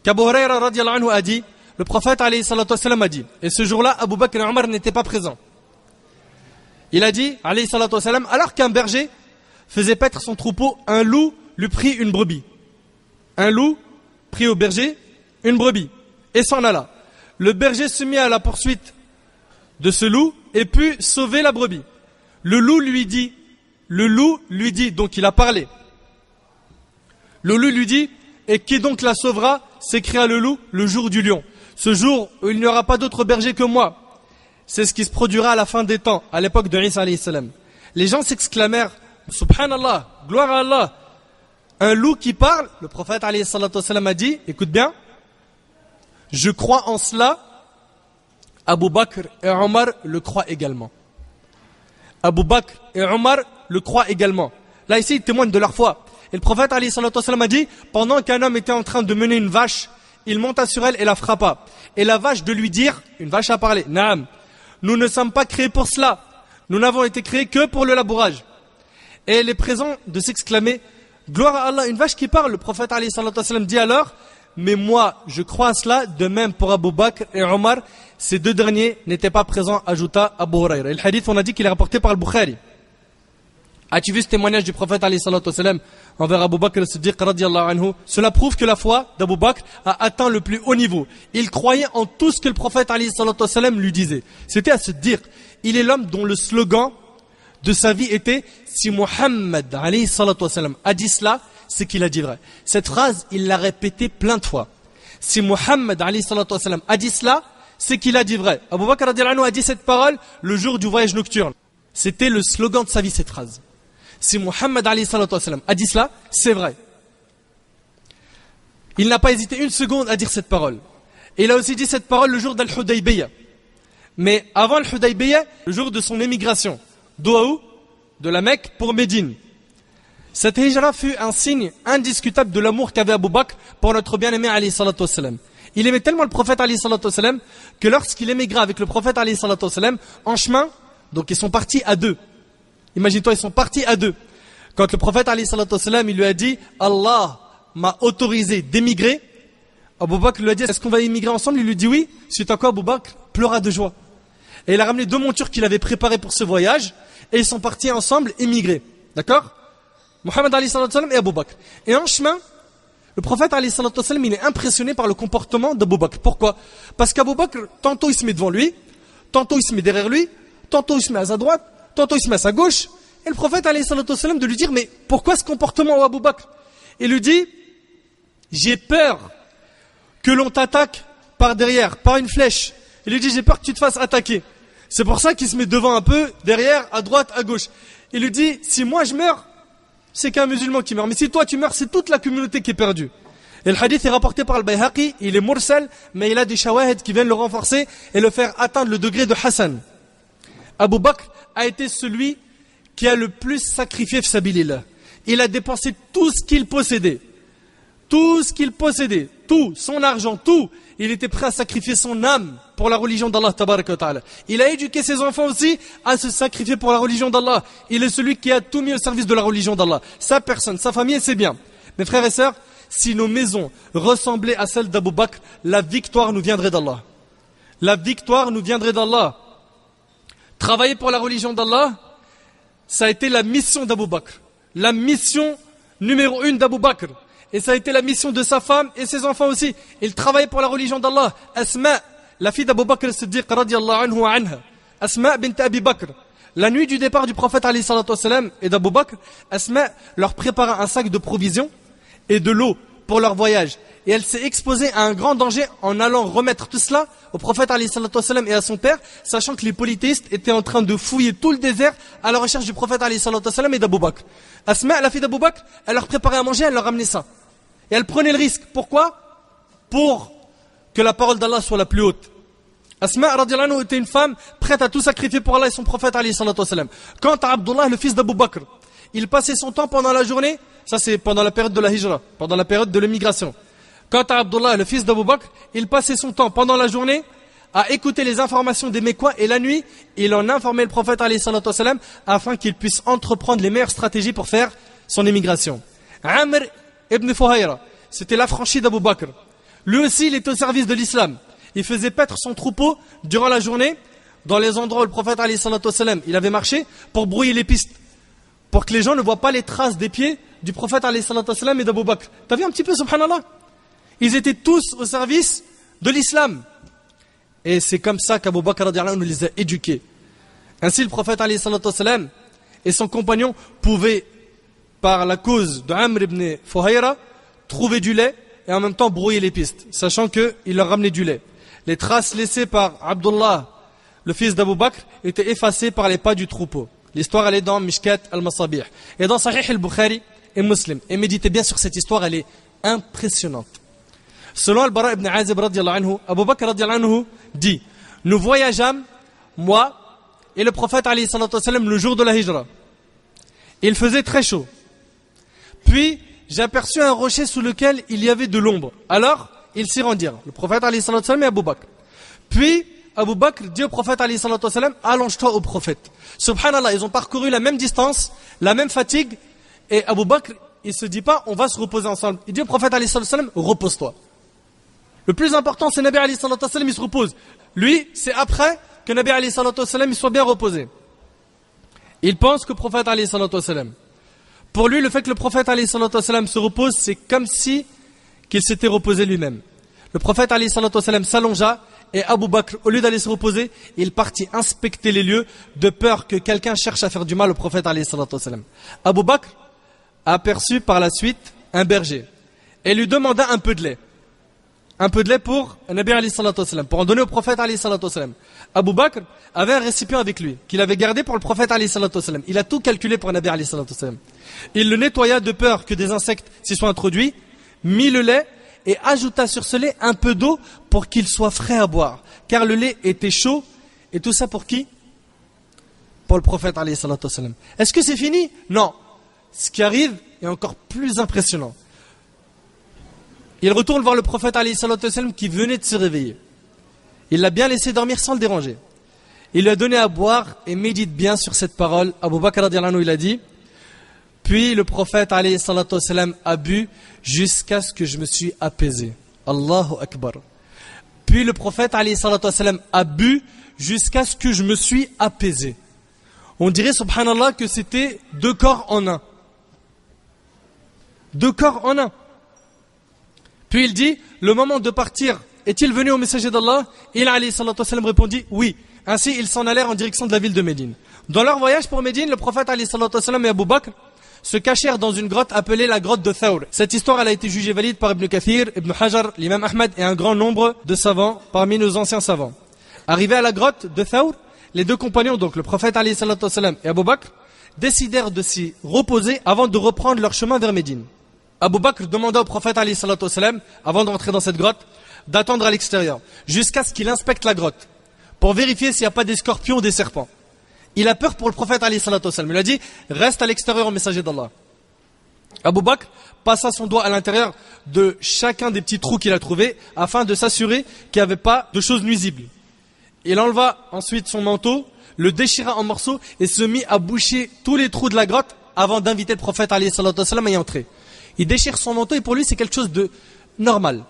qu'Abu Huraira radiyallahu anhu a dit, le prophète alayhi salatu wassalam a dit, et ce jour-là Abu Bakr et Omar n'étaient pas présents. Il a dit alayhi salatu wassalam, alors qu'un berger faisait paître son troupeau, un loup lui prit une brebis. Un loup prit au berger une brebis et s'en alla. Le berger se mit à la poursuite de ce loup et put sauver la brebis. Le loup lui dit, donc il a parlé. Le loup lui dit, et qui donc la sauvera? S'écria le loup, le jour du lion. Ce jour où il n'y aura pas d'autre berger que moi. C'est ce qui se produira à la fin des temps, à l'époque de Isa alayhi salam. Les gens s'exclamèrent, subhanallah, gloire à Allah. Un loup qui parle, le prophète alayhi salatu wassalam a dit, écoute bien, je crois en cela, Abu Bakr et Omar le croient également. Abu Bakr et Omar le croient également. Là ici, ils témoignent de leur foi. Et le prophète alayhi salatu wassalam a dit, pendant qu'un homme était en train de mener une vache, il monta sur elle et la frappa. Et la vache de lui dire, une vache a parlé, Naam, nous ne sommes pas créés pour cela. Nous n'avons été créés que pour le labourage. Et les présents de s'exclamer, gloire à Allah, une vache qui parle. Le prophète alayhi salatu wassalam dit alors, mais moi je crois à cela. De même pour Abu Bakr et Omar, ces deux derniers n'étaient pas présents, ajouta Abu Huraira. Et le hadith, on a dit qu'il est rapporté par le Bukhari. As-tu vu ce témoignage du prophète alayhi salatu wassalam envers Abu Bakr as-Siddiq radiyallahu anhu? Cela prouve que la foi d'Abu Bakr a atteint le plus haut niveau. Il croyait en tout ce que le prophète alayhi salatu wassalam lui disait. C'était à se dire, il est l'homme dont le slogan de sa vie était, si Muhammad alayhi salatu wassalam a dit cela, c'est qu'il a dit vrai. Cette phrase, il l'a répétée plein de fois. Si Muhammad alayhi salatu wassalam a dit cela, c'est qu'il a dit vrai. Abu Bakr radiyallahu anhu a dit cette parole le jour du voyage nocturne. C'était le slogan de sa vie, cette phrase. Si Muhammad alayhi salatu wassalam a dit cela, c'est vrai. Il n'a pas hésité une seconde à dire cette parole. Et il a aussi dit cette parole le jour d'Al-Hudaybiyah. Mais avant Al-Hudaybiyah, le jour de son émigration, d'Oahu, de la Mecque pour Médine. Cette hijra fut un signe indiscutable de l'amour qu'avait Abu Bakr pour notre bien-aimé alayhi salatu wassalam. Il aimait tellement le prophète alayhi salatu wassalam que lorsqu'il émigra avec le prophète alayhi salatu wassalam, en chemin, donc ils sont partis à deux. Imagine-toi, ils sont partis à deux. Quand le prophète alayhi salatu wassalam, il lui a dit « Allah m'a autorisé d'émigrer », Abu Bakr lui a dit « Est-ce qu'on va émigrer ensemble ?» Il lui dit « Oui ». Suite à quoi Abu Bakr pleura de joie. Et il a ramené 2 montures qu'il avait préparées pour ce voyage et ils sont partis ensemble émigrer. D'accord? Mohammed alayhi salatu wassalam et Abu Bakr. Et en chemin, le prophète alayhi salatu wassalam, il est impressionné par le comportement d'Abu Bakr. Pourquoi? Parce qu'Abu Bakr, tantôt il se met devant lui, tantôt il se met derrière lui, tantôt il se met à sa droite, tantôt il se met à sa gauche. Et le prophète alayhi salatu wassalam de lui dire, mais pourquoi ce comportement, Abu Bakr? Il lui dit, j'ai peur que l'on t'attaque par derrière, par une flèche. Il lui dit, j'ai peur que tu te fasses attaquer. C'est pour ça qu'il se met devant un peu, derrière, à droite, à gauche. Il lui dit, si moi je meurs, c'est qu'un musulman qui meurt. Mais si toi tu meurs, c'est toute la communauté qui est perdue. Et le hadith est rapporté par le Bayhaqi, il est mursal, mais il a des shawahid qui viennent le renforcer et le faire atteindre le degré de Hassan. Abu Bakr a été celui qui a le plus sacrifié fsabilillah. Il a dépensé tout ce qu'il possédait. Tout ce qu'il possédait, tout, son argent, tout. Il était prêt à sacrifier son âme pour la religion d'Allah tabaraka wa ta'ala. Il a éduqué ses enfants aussi à se sacrifier pour la religion d'Allah. Il est celui qui a tout mis au service de la religion d'Allah. Sa personne, sa famille, c'est bien. Mes frères et sœurs, si nos maisons ressemblaient à celles d'Abu Bakr, la victoire nous viendrait d'Allah. La victoire nous viendrait d'Allah. Travailler pour la religion d'Allah, ça a été la mission d'Abu Bakr. La mission numéro 1 d'Abu Bakr. Et ça a été la mission de sa femme et ses enfants aussi. Il travaillait pour la religion d'Allah. Asma, la fille d'Abu Bakr Siddiq radiyallahu anhu wa anha. Asma bint Abi Bakr. La nuit du départ du prophète alayhi salatu wassalam et d'Abu Bakr, Asma leur prépara un sac de provisions et de l'eau pour leur voyage. Et elle s'est exposée à un grand danger en allant remettre tout cela au prophète alayhi salatu wassalam et à son père, sachant que les polythéistes étaient en train de fouiller tout le désert à la recherche du prophète alayhi salatu wassalam et d'Abu Bakr. Asma, la fille d'Abu Bakr, elle leur préparait à manger, elle leur ramenait ça. Et elle prenait le risque. Pourquoi? Pour que la parole d'Allah soit la plus haute. Asma radiyallahu anhu était une femme prête à tout sacrifier pour Allah et son prophète alayhi salatu wassalam. Quant à Abdullah, le fils d'Abu Bakr, il passait son temps pendant la journée, ça c'est pendant la période de la hijra, pendant la période de l'émigration. Quant à Abdullah, le fils d'Abu Bakr, il passait son temps pendant la journée à écouter les informations des Mécois et la nuit, il en informait le prophète alayhi salatu wassalam afin qu'il puisse entreprendre les meilleures stratégies pour faire son émigration. Amr ibn Fuhayra, c'était l'affranchi d'Abu Bakr. Lui aussi, il était au service de l'islam. Il faisait paître son troupeau durant la journée dans les endroits où le prophète alayhi salatu wassalam, il avait marché pour brouiller les pistes, pour que les gens ne voient pas les traces des pieds du prophète alayhi salatu wassalam et d'Abu Bakr. T'as vu un petit peu, subhanallah? Ils étaient tous au service de l'islam. Et c'est comme ça qu'Abu Bakr radiyallahu anhu les a éduqués. Ainsi, le prophète alayhi salatu wassalam et son compagnon pouvaient, par la cause de Amr ibn Fuhayra, trouver du lait et en même temps brouiller les pistes, sachant qu'il leur ramenait du lait. Les traces laissées par Abdullah, le fils d'Abu Bakr, étaient effacées par les pas du troupeau. L'histoire, elle est dans Mishkat al-Masabih. Et dans Sahih al-Bukhari et Muslim. Et méditez bien sur cette histoire, elle est impressionnante. Selon Al-Bara ibn Azib radiyallahu anhu, Abu Bakr radiyallahu anhu dit, nous voyageâmes, moi et le prophète alayhi salatu wassalam, le jour de la hijra. Il faisait très chaud. Puis, j'ai aperçu un rocher sous lequel il y avait de l'ombre. Alors, ils s'y rendirent. Le prophète alayhi salatu wassalam et Abu Bakr. Puis, Abu Bakr dit au prophète alayhi salatu wassalam, allonge-toi au prophète. Subhanallah, ils ont parcouru la même distance, la même fatigue. Et Abu Bakr, il se dit pas, on va se reposer ensemble. Il dit au prophète alayhi salatu wassalam, repose-toi. Le plus important, c'est Nabi alayhi salatu wassalam, il se repose. Lui, c'est après que Nabi alayhi salatu wassalam, il soit bien reposé. Il pense que le prophète alayhi salatu wassalam, pour lui, le fait que le prophète alayhi salatu wassalam se repose, c'est comme si qu'il s'était reposé lui-même. Le prophète alayhi salatu wassalam s'allongea et Abu Bakr, au lieu d'aller se reposer, il partit inspecter les lieux de peur que quelqu'un cherche à faire du mal au prophète alayhi salatu wassalam. Abu Bakr a aperçu par la suite un berger et lui demanda un peu de lait. Un peu de lait pour Nabi alayhi salatu wassalam, pour en donner au prophète alayhi salatu wassalam. Abu Bakr avait un récipient avec lui, qu'il avait gardé pour le prophète alayhi salatu wassalam. Il a tout calculé pour Nabi alayhi salatu wassalam. Il le nettoya de peur que des insectes s'y soient introduits, mit le lait et ajouta sur ce lait un peu d'eau pour qu'il soit frais à boire. Car le lait était chaud, et tout ça pour qui? Pour le prophète alayhi salatu wassalam. Est-ce que c'est fini? Non. Ce qui arrive, est encore plus impressionnant. Il retourne voir le prophète alayhi salatu wassalam qui venait de se réveiller. Il l'a bien laissé dormir sans le déranger. Il lui a donné à boire et médite bien sur cette parole. Abu Bakr radiyallahu anhu, il a dit: puis le prophète alayhi salatu wassalam a bu jusqu'à ce que je me suis apaisé. Allahu Akbar. Puis le prophète alayhi salatu wassalam a bu jusqu'à ce que je me suis apaisé. On dirait, subhanallah, que c'était deux corps en un. Deux corps en un. Puis il dit: le moment de partir est-il venu au messager d'Allah? Il alayhi salatu wassalam répondit: oui. Ainsi ils s'en allèrent en direction de la ville de Médine. Dans leur voyage pour Médine, le prophète alayhi salatu wassalam et Abu Bakr se cachèrent dans une grotte appelée la grotte de Thawr. Cette histoire elle a été jugée valide par Ibn Kathir, Ibn Hajar, l'imam Ahmad et un grand nombre de savants parmi nos anciens savants. Arrivés à la grotte de Thawr, les deux compagnons, donc le prophète alayhi salatu wassalam et Abu Bakr, décidèrent de s'y reposer avant de reprendre leur chemin vers Médine. Abu Bakr demanda au prophète alayhi salatu wassalam, avant d'entrer dans cette grotte, d'attendre à l'extérieur, jusqu'à ce qu'il inspecte la grotte, pour vérifier s'il n'y a pas des scorpions ou des serpents. Il a peur pour le prophète alayhi salatu wassalam. Il a dit: reste à l'extérieur au messager d'Allah. Abu Bakr passa son doigt à l'intérieur de chacun des petits trous qu'il a trouvés, afin de s'assurer qu'il n'y avait pas de choses nuisibles. Il enleva ensuite son manteau, le déchira en morceaux et se mit à boucher tous les trous de la grotte avant d'inviter le prophète alayhi salatu wassalam à y entrer. Il déchire son manteau et pour lui c'est quelque chose de normal.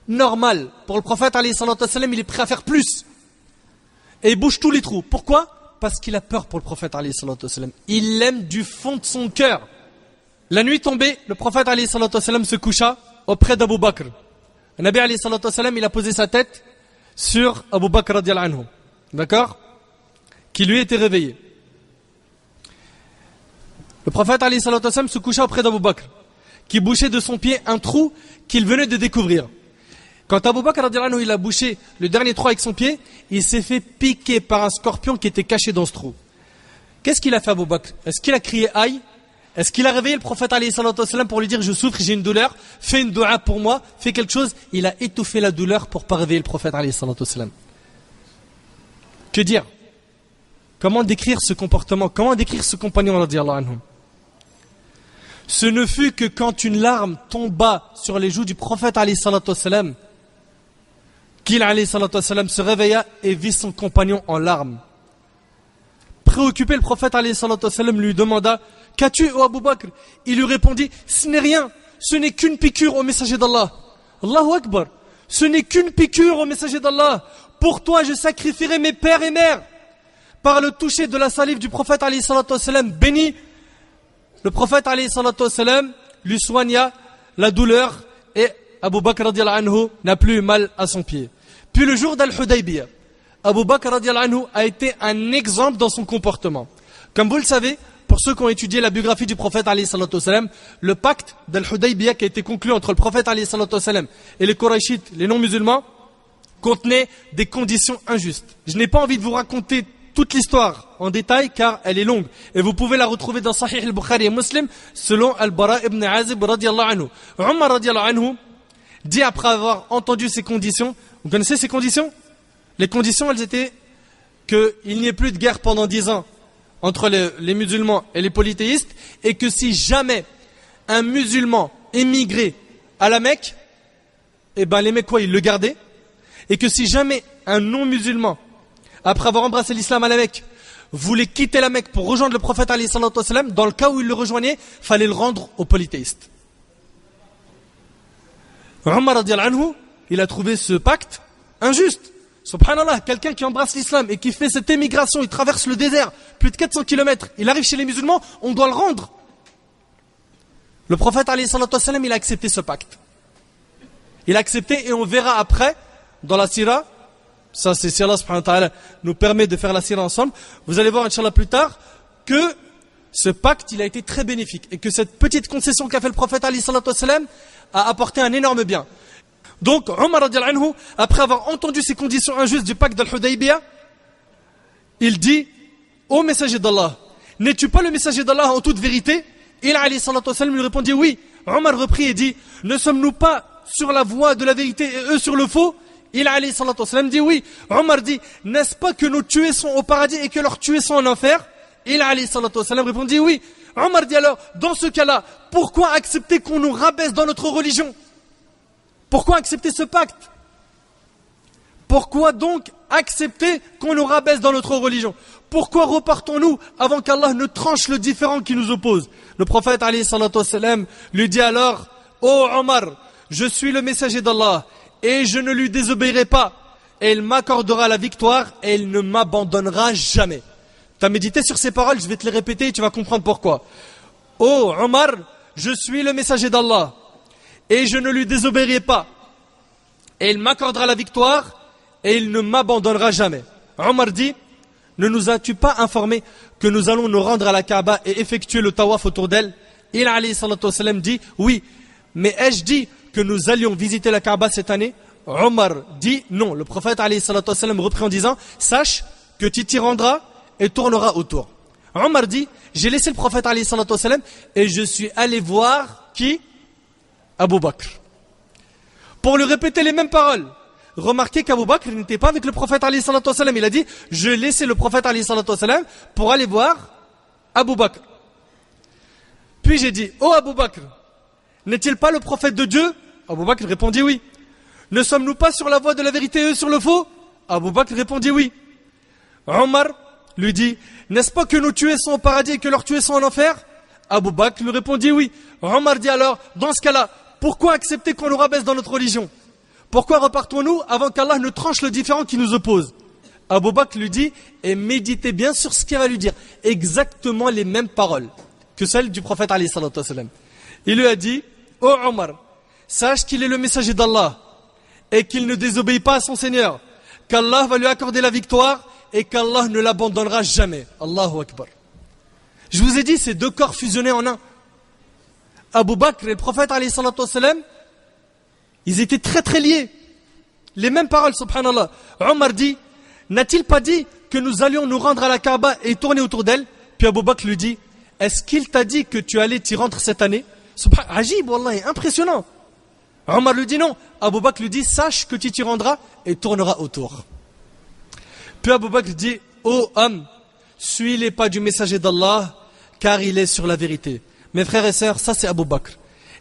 Normal. Pour le prophète alayhi salatu wassalam, il est prêt à faire plus. Et il bouche tous les trous. Pourquoi? Parce qu'il a peur pour le prophète alayhi salatu wassalam. Il l'aime du fond de son cœur. La nuit tombée, le prophète alayhi salatu wassalam se coucha auprès d'Abu Bakr. Le Nabi alayhi salatu wassalam, il a posé sa tête sur Abu Bakr radiyallahu anhu. D'accord? Qui lui était réveillé. Le prophète alayhi salatu wassalam se coucha auprès d'Abu Bakr, qui bouchait de son pied un trou qu'il venait de découvrir. Quand Abu Bakr radiyallahu anhu, il a bouché le dernier trou avec son pied, il s'est fait piquer par un scorpion qui était caché dans ce trou. Qu'est-ce qu'il a fait Abu Bakr? Est-ce qu'il a crié aïe? Est-ce qu'il a réveillé le prophète alayhi salatu wassalam pour lui dire: je souffre, j'ai une douleur, fais une dua pour moi, fais quelque chose? Il a étouffé la douleur pour pas réveiller le prophète alayhi salatu wassalam. Que dire? Comment décrire ce comportement? Comment décrire ce compagnon radiyallahu anhu? Ce ne fut que quand une larme tomba sur les joues du prophète alayhi salatu wassalam qu'il alayhi salatu wassalam se réveilla et vit son compagnon en larmes. Préoccupé, le prophète alayhi salatu wassalam lui demanda: qu'as-tu, ô Abu Bakr? Il lui répondit: ce n'est rien, ce n'est qu'une piqûre au messager d'Allah. Allahu Akbar. Ce n'est qu'une piqûre au messager d'Allah. Pour toi je sacrifierai mes pères et mères. Par le toucher de la salive du prophète alayhi salatu wassalam béni, le prophète alayhi salatu wassalam lui soigna la douleur et Abu Bakr radiyallahu anhu n'a plus eu mal à son pied. Puis le jour d'Al-Hudaybiyah, Abu Bakr radiyallahu anhu a été un exemple dans son comportement. Comme vous le savez, pour ceux qui ont étudié la biographie du prophète alayhi salatu wassalam, le pacte d'Al-Hudaybiyah qui a été conclu entre le prophète alayhi salatu wassalam et les Qurayshites, les non-musulmans, contenait des conditions injustes. Je n'ai pas envie de vous raconter toute l'histoire en détail car elle est longue et vous pouvez la retrouver dans Sahih al-Bukhari et Muslim selon Al-Bara ibn Azib radiyallahu anhu. Umar radiyallahu anhu dit après avoir entendu ces conditions, vous connaissez ces conditions? Les conditions, elles étaient qu'il n'y ait plus de guerre pendant 10 ans entre les musulmans et les polythéistes et que si jamais un musulman émigrait à la Mecque, eh ben les Mecquois ils le gardaient, et que si jamais un non-musulman, après avoir embrassé l'islam à la Mecque, voulait quitter la Mecque pour rejoindre le prophète alayhi salatu wassalam, dans le cas où il le rejoignait, fallait le rendre aux polythéistes. Umar radiyallahu anhu, il a trouvé ce pacte injuste. Subhanallah, quelqu'un qui embrasse l'islam et qui fait cette émigration, il traverse le désert, plus de 400 km, il arrive chez les musulmans, on doit le rendre. Le prophète alayhi salatu wassalam, il a accepté ce pacte. Il a accepté et on verra après, dans la sira, ça c'est si Allah subhanahu wa ta'ala nous permet de faire la sira ensemble, vous allez voir inchallah plus tard, que ce pacte il a été très bénéfique et que cette petite concession qu'a fait le prophète alayhi salatu wassalam a apporté un énorme bien. Donc Umar radiyallahu anhu, après avoir entendu ces conditions injustes du pacte d'Al-Hudaybiyah, il dit: ô messager d'Allah, n'es-tu pas le messager d'Allah en toute vérité? Il alayhi salatu wassalam lui répondit: oui. Umar reprit et dit: ne sommes-nous pas sur la voie de la vérité et eux sur le faux? Il alayhi salatu wassalam dit: oui. Umar dit: n'est-ce pas que nos tués sont au paradis et que leurs tués sont en enfer? Il alayhi salatu wassalam répondit: oui. Omar dit alors, dans ce cas-là, pourquoi accepter qu'on nous rabaisse dans notre religion? Pourquoi accepter ce pacte? Pourquoi donc accepter qu'on nous rabaisse dans notre religion? Pourquoi repartons-nous avant qu'Allah ne tranche le différend qui nous oppose? Le prophète alayhi salatu wassalam lui dit alors, ô Omar, je suis le messager d'Allah et je ne lui désobéirai pas. Et il m'accordera la victoire et il ne m'abandonnera jamais. Tu as médité sur ces paroles, je vais te les répéter et tu vas comprendre pourquoi. Ô Omar, je suis le messager d'Allah et je ne lui désobéirai pas. Et il m'accordera la victoire et il ne m'abandonnera jamais. Omar dit, ne nous as-tu pas informé que nous allons nous rendre à la Kaaba et effectuer le tawaf autour d'elle? Il alayhi salatu wassalam dit, oui, mais ai-je dit que nous allions visiter la Kaaba cette année? Omar dit, non. Le prophète alayhi salatu wassalam reprit en disant, sache que tu t'y rendras et tourneras autour. Omar dit, j'ai laissé le prophète alayhi salatu wassalam et je suis allé voir qui? Abu Bakr. Pour lui répéter les mêmes paroles. Remarquez qu'Abu Bakr n'était pas avec le prophète alayhi salatu wassalam. Il a dit, je laissais le prophète alayhi salatu wassalam pour aller voir Abu Bakr. Puis j'ai dit, oh Abu Bakr, n'est-il pas le prophète de Dieu? Abu Bakr répondit oui. Ne sommes-nous pas sur la voie de la vérité et eux sur le faux? Abu Bakr répondit oui. Omar lui dit, n'est-ce pas que nos tués sont au paradis et que leurs tués sont en enfer? Abu Bakr lui répondit oui. Omar dit alors, dans ce cas-là, pourquoi accepter qu'on nous rabaisse dans notre religion? Pourquoi repartons-nous avant qu'Allah ne tranche le différend qui nous oppose? Abu Bakr lui dit, et méditez bien sur ce qu'il va lui dire. Exactement les mêmes paroles que celles du prophète alayhi salatu wassalam. Il lui a dit, ô Omar, sache qu'il est le messager d'Allah et qu'il ne désobéit pas à son Seigneur, qu'Allah va lui accorder la victoire et qu'Allah ne l'abandonnera jamais. Allahu Akbar. Je vous ai dit, ces deux corps fusionnés en un. Abu Bakr et le prophète alayhi salatu wassalam, ils étaient très très liés. Les mêmes paroles, subhanallah. Omar dit, n'a-t-il pas dit que nous allions nous rendre à la Kaaba et tourner autour d'elle? Puis Abu Bakr lui dit, est-ce qu'il t'a dit que tu allais t'y rendre cette année? Ajib, wallah, impressionnant. Omar lui dit non. Abu Bakr lui dit, sache que tu t'y rendras et tourneras autour. Puis Abu Bakr dit, ô homme, suis les pas du messager d'Allah, car il est sur la vérité. Mes frères et sœurs, ça c'est Abu Bakr.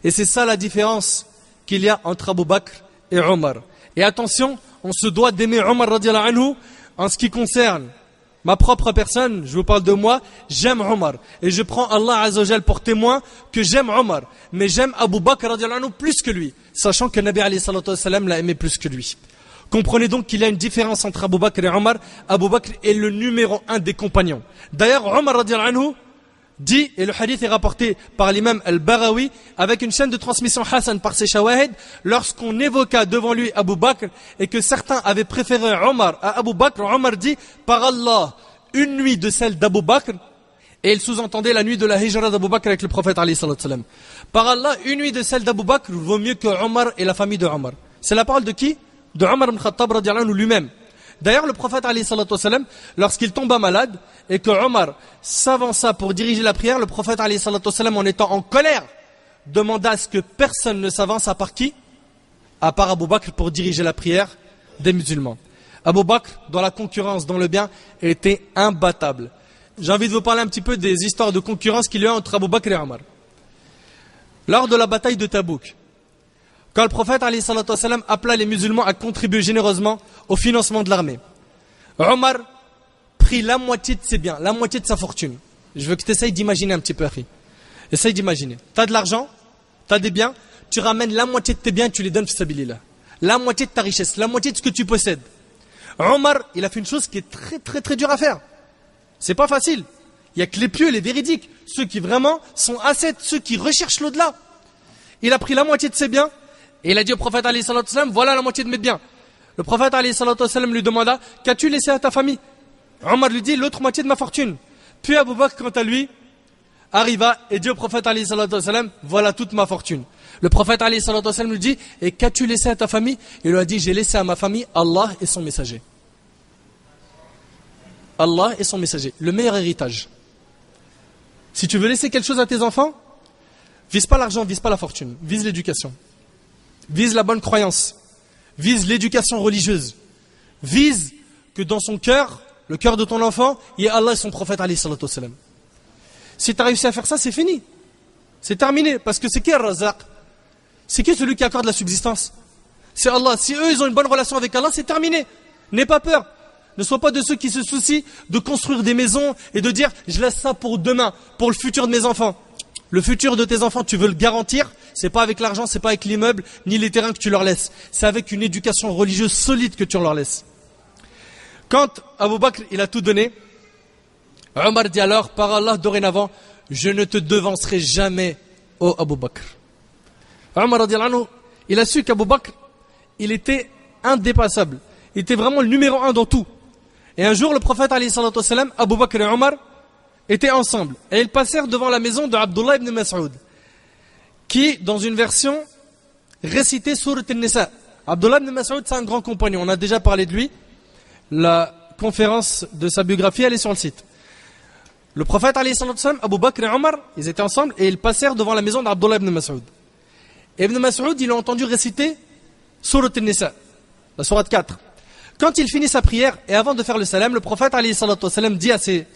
Et c'est ça la différence qu'il y a entre Abu Bakr et Omar. Et attention, on se doit d'aimer Omar radiallahu anhu en ce qui concerne ma propre personne. Je vous parle de moi, j'aime Omar. Et je prends Allah Azza wa Jal pour témoin que j'aime Omar. Mais j'aime Abu Bakr radiallahu anhu plus que lui. Sachant que Nabi alayhi salatu wassalam l'a aimé plus que lui. Comprenez donc qu'il y a une différence entre Abu Bakr et Omar. Abu Bakr est le numéro 1 des compagnons. D'ailleurs, Omar radiallahu anhu dit, et le hadith est rapporté par l'imam Al-Barawi avec une chaîne de transmission Hassan par ses shawahid, lorsqu'on évoqua devant lui Abu Bakr et que certains avaient préféré Omar à Abu Bakr, Omar dit, par Allah, une nuit de celle d'Abu Bakr, et il sous-entendait la nuit de la hijra d'Abu Bakr avec le prophète alayhi salatu wassalam. Par Allah, une nuit de celle d'Abu Bakr vaut mieux que Omar et la famille de Omar. C'est la parole de qui? De Omar ibn Khattab radiallahu anhu lui-même. D'ailleurs, le prophète alayhi salatu wassalam, lorsqu'il tomba malade et que Omar s'avança pour diriger la prière, le prophète alayhi salatu wassalam, en étant en colère, demanda à ce que personne ne s'avance à part qui? À part Abu Bakr pour diriger la prière des musulmans. Abu Bakr, dans la concurrence, dans le bien, était imbattable. J'ai envie de vous parler un petit peu des histoires de concurrence qu'il y a entre Abu Bakr et Omar. Lors de la bataille de Tabouk, quand le prophète alayhi salatu wassalam appela les musulmans à contribuer généreusement au financement de l'armée, Omar prit la moitié de ses biens, la moitié de sa fortune. Je veux que tu essayes d'imaginer un petit peu, Akhi. Essaye d'imaginer. Tu as de l'argent, tu as des biens, tu ramènes la moitié de tes biens, tu les donnes fisabilillah. La moitié de ta richesse, la moitié de ce que tu possèdes. Omar, il a fait une chose qui est très très très dure à faire. C'est pas facile. Il y a que les pieux, les véridiques, ceux qui vraiment sont ascètes, ceux qui recherchent l'au-delà. Il a pris la moitié de ses biens et il a dit au prophète alayhi salatu wassalam, voilà la moitié de mes biens. Le prophète alayhi salatu wassalam lui demanda, qu'as-tu laissé à ta famille? Omar lui dit, l'autre moitié de ma fortune. Puis Abu Bakr, quant à lui, arriva et dit au prophète alayhi salatu wassalam, voilà toute ma fortune. Le prophète alayhi salatu wassalam lui dit, et qu'as-tu laissé à ta famille? Il lui a dit, j'ai laissé à ma famille Allah et son messager. Allah et son messager, le meilleur héritage. Si tu veux laisser quelque chose à tes enfants, vise pas l'argent, vise pas la fortune, vise l'éducation. Vise la bonne croyance, vise l'éducation religieuse, vise que dans son cœur, le cœur de ton enfant, il y ait Allah et son prophète alayhi salatu wassalam. Si tu as réussi à faire ça, c'est fini. C'est terminé. Parce que c'est qui Ar-Razzaq? C'est qui celui qui accorde la subsistance? C'est Allah. Si eux, ils ont une bonne relation avec Allah, c'est terminé. N'aie pas peur. Ne sois pas de ceux qui se soucient de construire des maisons et de dire je laisse ça pour demain, pour le futur de mes enfants. Le futur de tes enfants, tu veux le garantir, c'est pas avec l'argent, c'est pas avec l'immeuble, ni les terrains que tu leur laisses. C'est avec une éducation religieuse solide que tu leur laisses. Quand Abu Bakr, il a tout donné, Omar dit alors, par Allah, dorénavant, je ne te devancerai jamais, ô Abu Bakr. Omar radiallahu anhu, il a su qu'Abu Bakr, il était indépassable. Il était vraiment le numéro 1 dans tout. Et un jour, le prophète, alayhi salatu wassalam, Abu Bakr et Omar, étaient ensemble. Et ils passèrent devant la maison de Abdullah ibn Mas'ud, qui, dans une version, récitait Surat al-Nisa. Abdullah ibn Mas'ud, c'est un grand compagnon. On a déjà parlé de lui. La conférence de sa biographie, elle est sur le site. Le prophète, alayhi salatu wassalam, Abu Bakr et Omar, ils étaient ensemble et ils passèrent devant la maison d'Abdullah ibn Mas'ud. Et Ibn Mas'ud, il a entendu réciter Surat al-Nisa, la Surat 4. Quand il finit sa prière, et avant de faire le salam, le prophète alayhi salatu wassalam dit à ses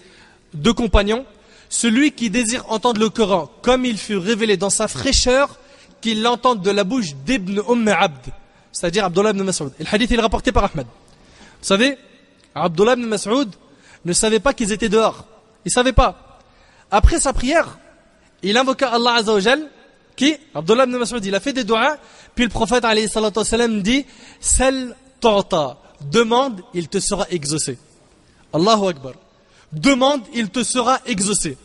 deux compagnons, celui qui désire entendre le Coran comme il fut révélé dans sa fraîcheur, qu'il l'entende de la bouche d'Ibn Abd, c'est-à-dire Abdullah ibn Mas'ud. Et le hadith il est rapporté par Ahmed. Vous savez, Abdullah ibn Mas'ud ne savait pas qu'ils étaient dehors. Il ne savait pas. Après sa prière, il invoqua Allah Azza wa Jal, qui, Abdullah ibn Mas'ud, il a fait des doigts, puis le prophète alayhi salatu wassalam dit, Sal tu'ta, demande, il te sera exaucé. Allahu Akbar. Demande, il te sera exaucé.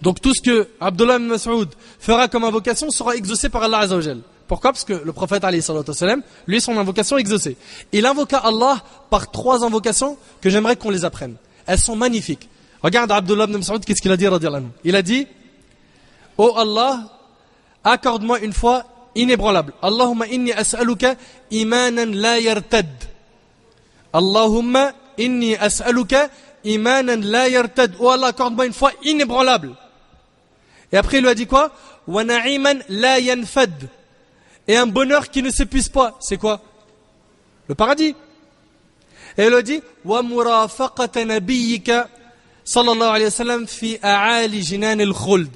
Donc tout ce que Abdullah ibn Mas'ud fera comme invocation sera exaucé par Allah Azza wa Jal. Pourquoi? Parce que le prophète alayhi salatu wassalam, lui, son invocation est exaucée. Il invoqua Allah par 3 invocations que j'aimerais qu'on les apprenne. Elles sont magnifiques. Regarde Abdullah ibn Mas'ud, qu'est-ce qu'il a dit, radiyallahu anhu. Il a dit, oh Allah, accorde-moi une foi inébranlable. Allahumma inni as'aluka imanan la yartad. Allahumma inni as'aluka imanan la yartad. Oh Allah, accorde-moi une foi inébranlable. Et après il lui a dit quoi? Wa na'iman la yanfad. Et un bonheur qui ne s'épuise pas. C'est quoi? Le paradis. Et il lui a dit wa murafaqata nabiyyika sallallahu alayhi wa sallam fi a'ali jinan al-khuld.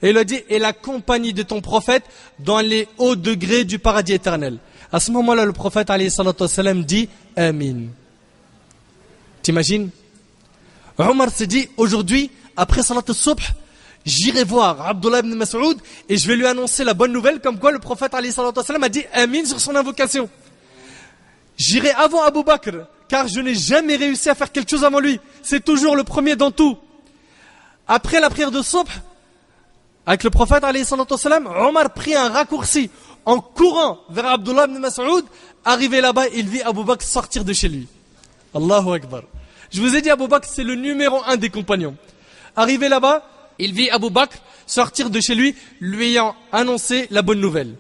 Et il a dit, et la compagnie de ton prophète dans les hauts degrés du paradis éternel. À ce moment-là, le prophète, alayhi salatu wassalam, dit, Amin. T'imagines? Omar s'est dit, aujourd'hui, après salat al-subh, j'irai voir Abdullah ibn Mas'ud et je vais lui annoncer la bonne nouvelle, comme quoi le prophète, alayhi salatu wassalam, a dit Amin sur son invocation. J'irai avant Abu Bakr, car je n'ai jamais réussi à faire quelque chose avant lui. C'est toujours le premier dans tout. Après la prière de subh, avec le prophète alayhi salatu wassalam, Omar prit un raccourci en courant vers Abdullah ibn Mas'ud. Arrivé là-bas, il vit Abu Bakr sortir de chez lui. Allahu Akbar. Je vous ai dit, Abu Bakr, c'est le numéro 1 des compagnons. Arrivé là-bas, il vit Abu Bakr sortir de chez lui, lui ayant annoncé la bonne nouvelle.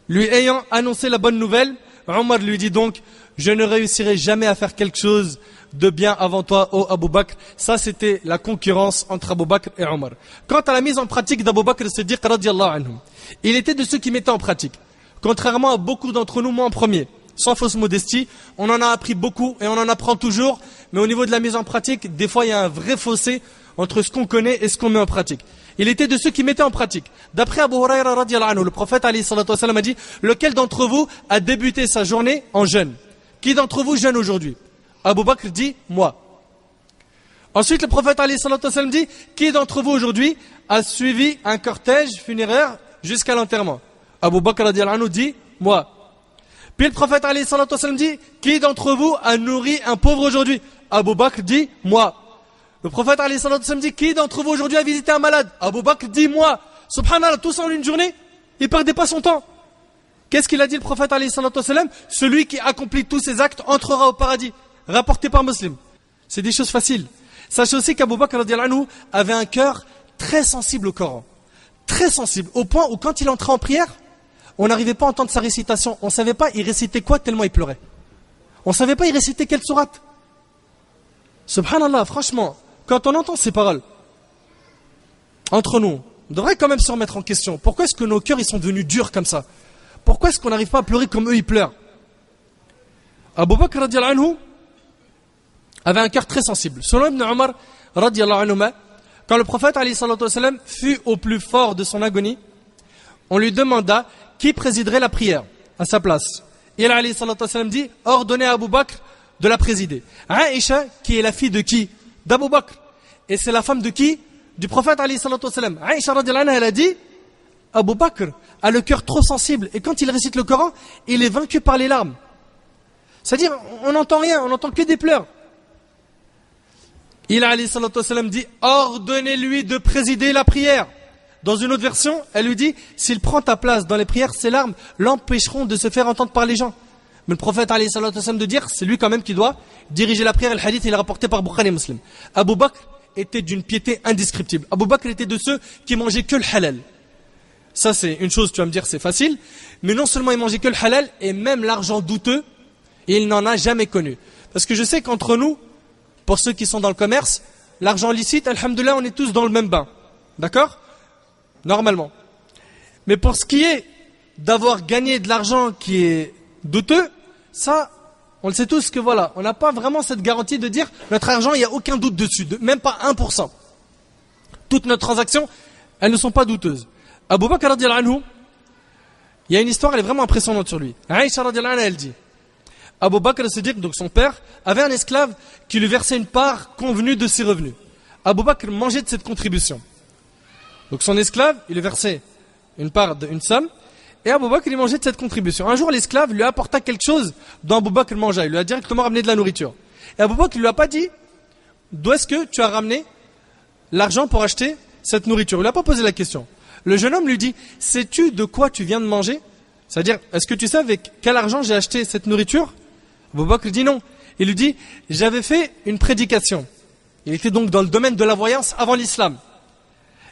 Lui ayant annoncé la bonne nouvelle, Omar lui dit donc, je ne réussirai jamais à faire quelque chose de bien avant toi, ô Abu Bakr. Ça, c'était la concurrence entre Abu Bakr et Omar. Quant à la mise en pratique d'Abu Bakr as-Siddiq radiyallahu anhu, il était de ceux qui mettaient en pratique. Contrairement à beaucoup d'entre nous, moi en premier, sans fausse modestie, on en a appris beaucoup et on en apprend toujours, mais au niveau de la mise en pratique, des fois il y a un vrai fossé entre ce qu'on connaît et ce qu'on met en pratique. Il était de ceux qui mettaient en pratique. D'après Abu Huraira radiyallahu anhu, le prophète alayhi salatu wassalam a dit, lequel d'entre vous a débuté sa journée en jeûne? Qui d'entre vous jeûne aujourd'hui? Abu Bakr dit, moi. Ensuite, le prophète alayhi salatu wassalam dit, qui d'entre vous aujourd'hui a suivi un cortège funéraire jusqu'à l'enterrement? Abu Bakr radiyallahu anhu dit, moi. Puis le prophète alayhi salatu wassalam dit, qui d'entre vous a nourri un pauvre aujourd'hui? Abu Bakr dit, moi. Le prophète alayhi salatu wassalam dit, qui d'entre vous aujourd'hui a visité un malade? Abu Bakr dit, moi. Subhanallah, tout ça en une journée, il perdait pas son temps. Qu'est-ce qu'il a dit le prophète alayhi salatu wassalam? Celui qui accomplit tous ces actes entrera au paradis. Rapporté par Muslim. C'est des choses faciles. Sachez aussi qu'Abu Bakr radiyallahu anhu avait un cœur très sensible au Coran. Très sensible. Au point où quand il entrait en prière, on n'arrivait pas à entendre sa récitation. On ne savait pas il récitait quoi tellement il pleurait. On ne savait pas il récitait quelle sourate. Subhanallah, franchement, quand on entend ces paroles, entre nous, on devrait quand même se remettre en question. Pourquoi est-ce que nos cœurs ils sont devenus durs comme ça? Pourquoi est-ce qu'on n'arrive pas à pleurer comme eux ils pleurent? Abu Bakr radiyallahu anhu avait un cœur très sensible. Selon Ibn Omar radiyallahu anhu, quand le prophète alayhi salatu wassalam fut au plus fort de son agonie, on lui demanda qui présiderait la prière à sa place. Et il alayhi salatu wassalam dit, ordonnez à Abu Bakr de la présider. Aïcha, qui est la fille de qui? D'Abu Bakr. Et c'est la femme de qui? Du prophète alayhi salatu wassalam. Aïcha radhiyallahu anha, elle a dit, Abu Bakr a le cœur trop sensible et quand il récite le Coran, il est vaincu par les larmes. C'est-à-dire, on n'entend rien, on n'entend que des pleurs. Il alayhi salatu wassalam dit, ordonnez-lui de présider la prière. Dans une autre version, elle lui dit, s'il prend ta place dans les prières, ses larmes l'empêcheront de se faire entendre par les gens. Mais le prophète alayhi salatu wassalam de dire, c'est lui quand même qui doit diriger la prière. Le hadith, il est rapporté par Bukhari et Muslim. Abu Bakr était d'une piété indescriptible. Abu Bakr était de ceux qui mangeaient que le halal. Ça, c'est une chose, tu vas me dire, c'est facile. Mais non seulement il mangeait que le halal, et même l'argent douteux, il n'en a jamais connu. Parce que je sais qu'entre nous, pour ceux qui sont dans le commerce, l'argent licite, alhamdoulilah, on est tous dans le même bain. D'accord? Normalement. Mais pour ce qui est d'avoir gagné de l'argent qui est douteux, ça, on le sait tous que voilà, on n'a pas vraiment cette garantie de dire notre argent, il n'y a aucun doute dessus, même pas 1%. Toutes nos transactions, elles ne sont pas douteuses. Abu Bakr radhiyallahu anhu, il y a une histoire, elle est vraiment impressionnante sur lui. Aïcha radhiyallahu anha, elle dit, Abu Bakr as-Siddiq, donc son père, avait un esclave qui lui versait une part convenue de ses revenus. Abu Bakr mangeait de cette contribution. Donc son esclave, il lui versait une part d'une somme, et Abu Bakr, il mangeait de cette contribution. Un jour, l'esclave lui apporta quelque chose dont Abu Bakr mangeait. Il lui a directement ramené de la nourriture. Et Abu Bakr, il lui a pas dit, d'où est-ce que tu as ramené l'argent pour acheter cette nourriture? Il lui a pas posé la question. Le jeune homme lui dit, sais-tu de quoi tu viens de manger? C'est-à-dire, est-ce que tu sais avec quel argent j'ai acheté cette nourriture? Abu Bakr dit non. Il lui dit, j'avais fait une prédication. Il était donc dans le domaine de la voyance avant l'islam.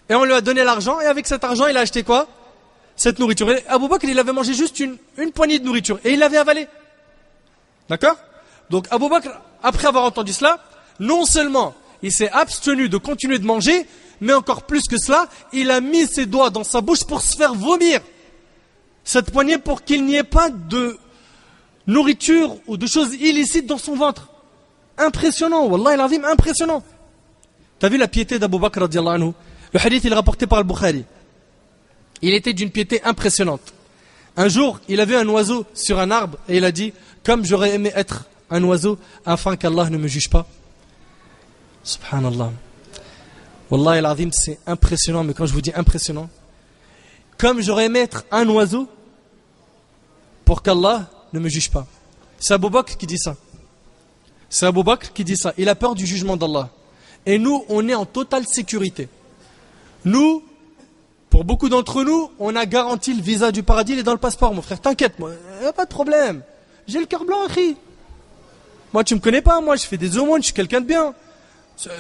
Et on lui a donné l'argent, et avec cet argent, il a acheté quoi? Cette nourriture. Et Abu Bakr, il avait mangé juste une poignée de nourriture, et il l'avait avalée. D'accord? Donc Abu Bakr, après avoir entendu cela, non seulement il s'est abstenu de continuer de manger, mais encore plus que cela, il a mis ses doigts dans sa bouche pour se faire vomir cette poignée pour qu'il n'y ait pas de nourriture ou de choses illicites dans son ventre. Impressionnant, wallah il azim, impressionnant. T'as vu la piété d'Abu Bakr radhiyallahu anhu? Le hadith il est rapporté par le Bukhari. Il était d'une piété impressionnante. Un jour, il a vu un oiseau sur un arbre et il a dit, comme j'aurais aimé être un oiseau afin qu'Allah ne me juge pas. Subhanallah. Wallah il azim, c'est impressionnant, mais quand je vous dis impressionnant, comme j'aurais aimé être un oiseau pour qu'Allah ne me juge pas. C'est Abu Bakr qui dit ça. C'est Abu Bakr qui dit ça. Il a peur du jugement d'Allah. Et nous, on est en totale sécurité. Nous, pour beaucoup d'entre nous, on a garanti le visa du paradis, il est dans le passeport, mon frère. T'inquiète, moi, y a pas de problème. J'ai le cœur blanc, akhi. Moi, tu me connais pas, moi, je fais des aumônes, je suis quelqu'un de bien.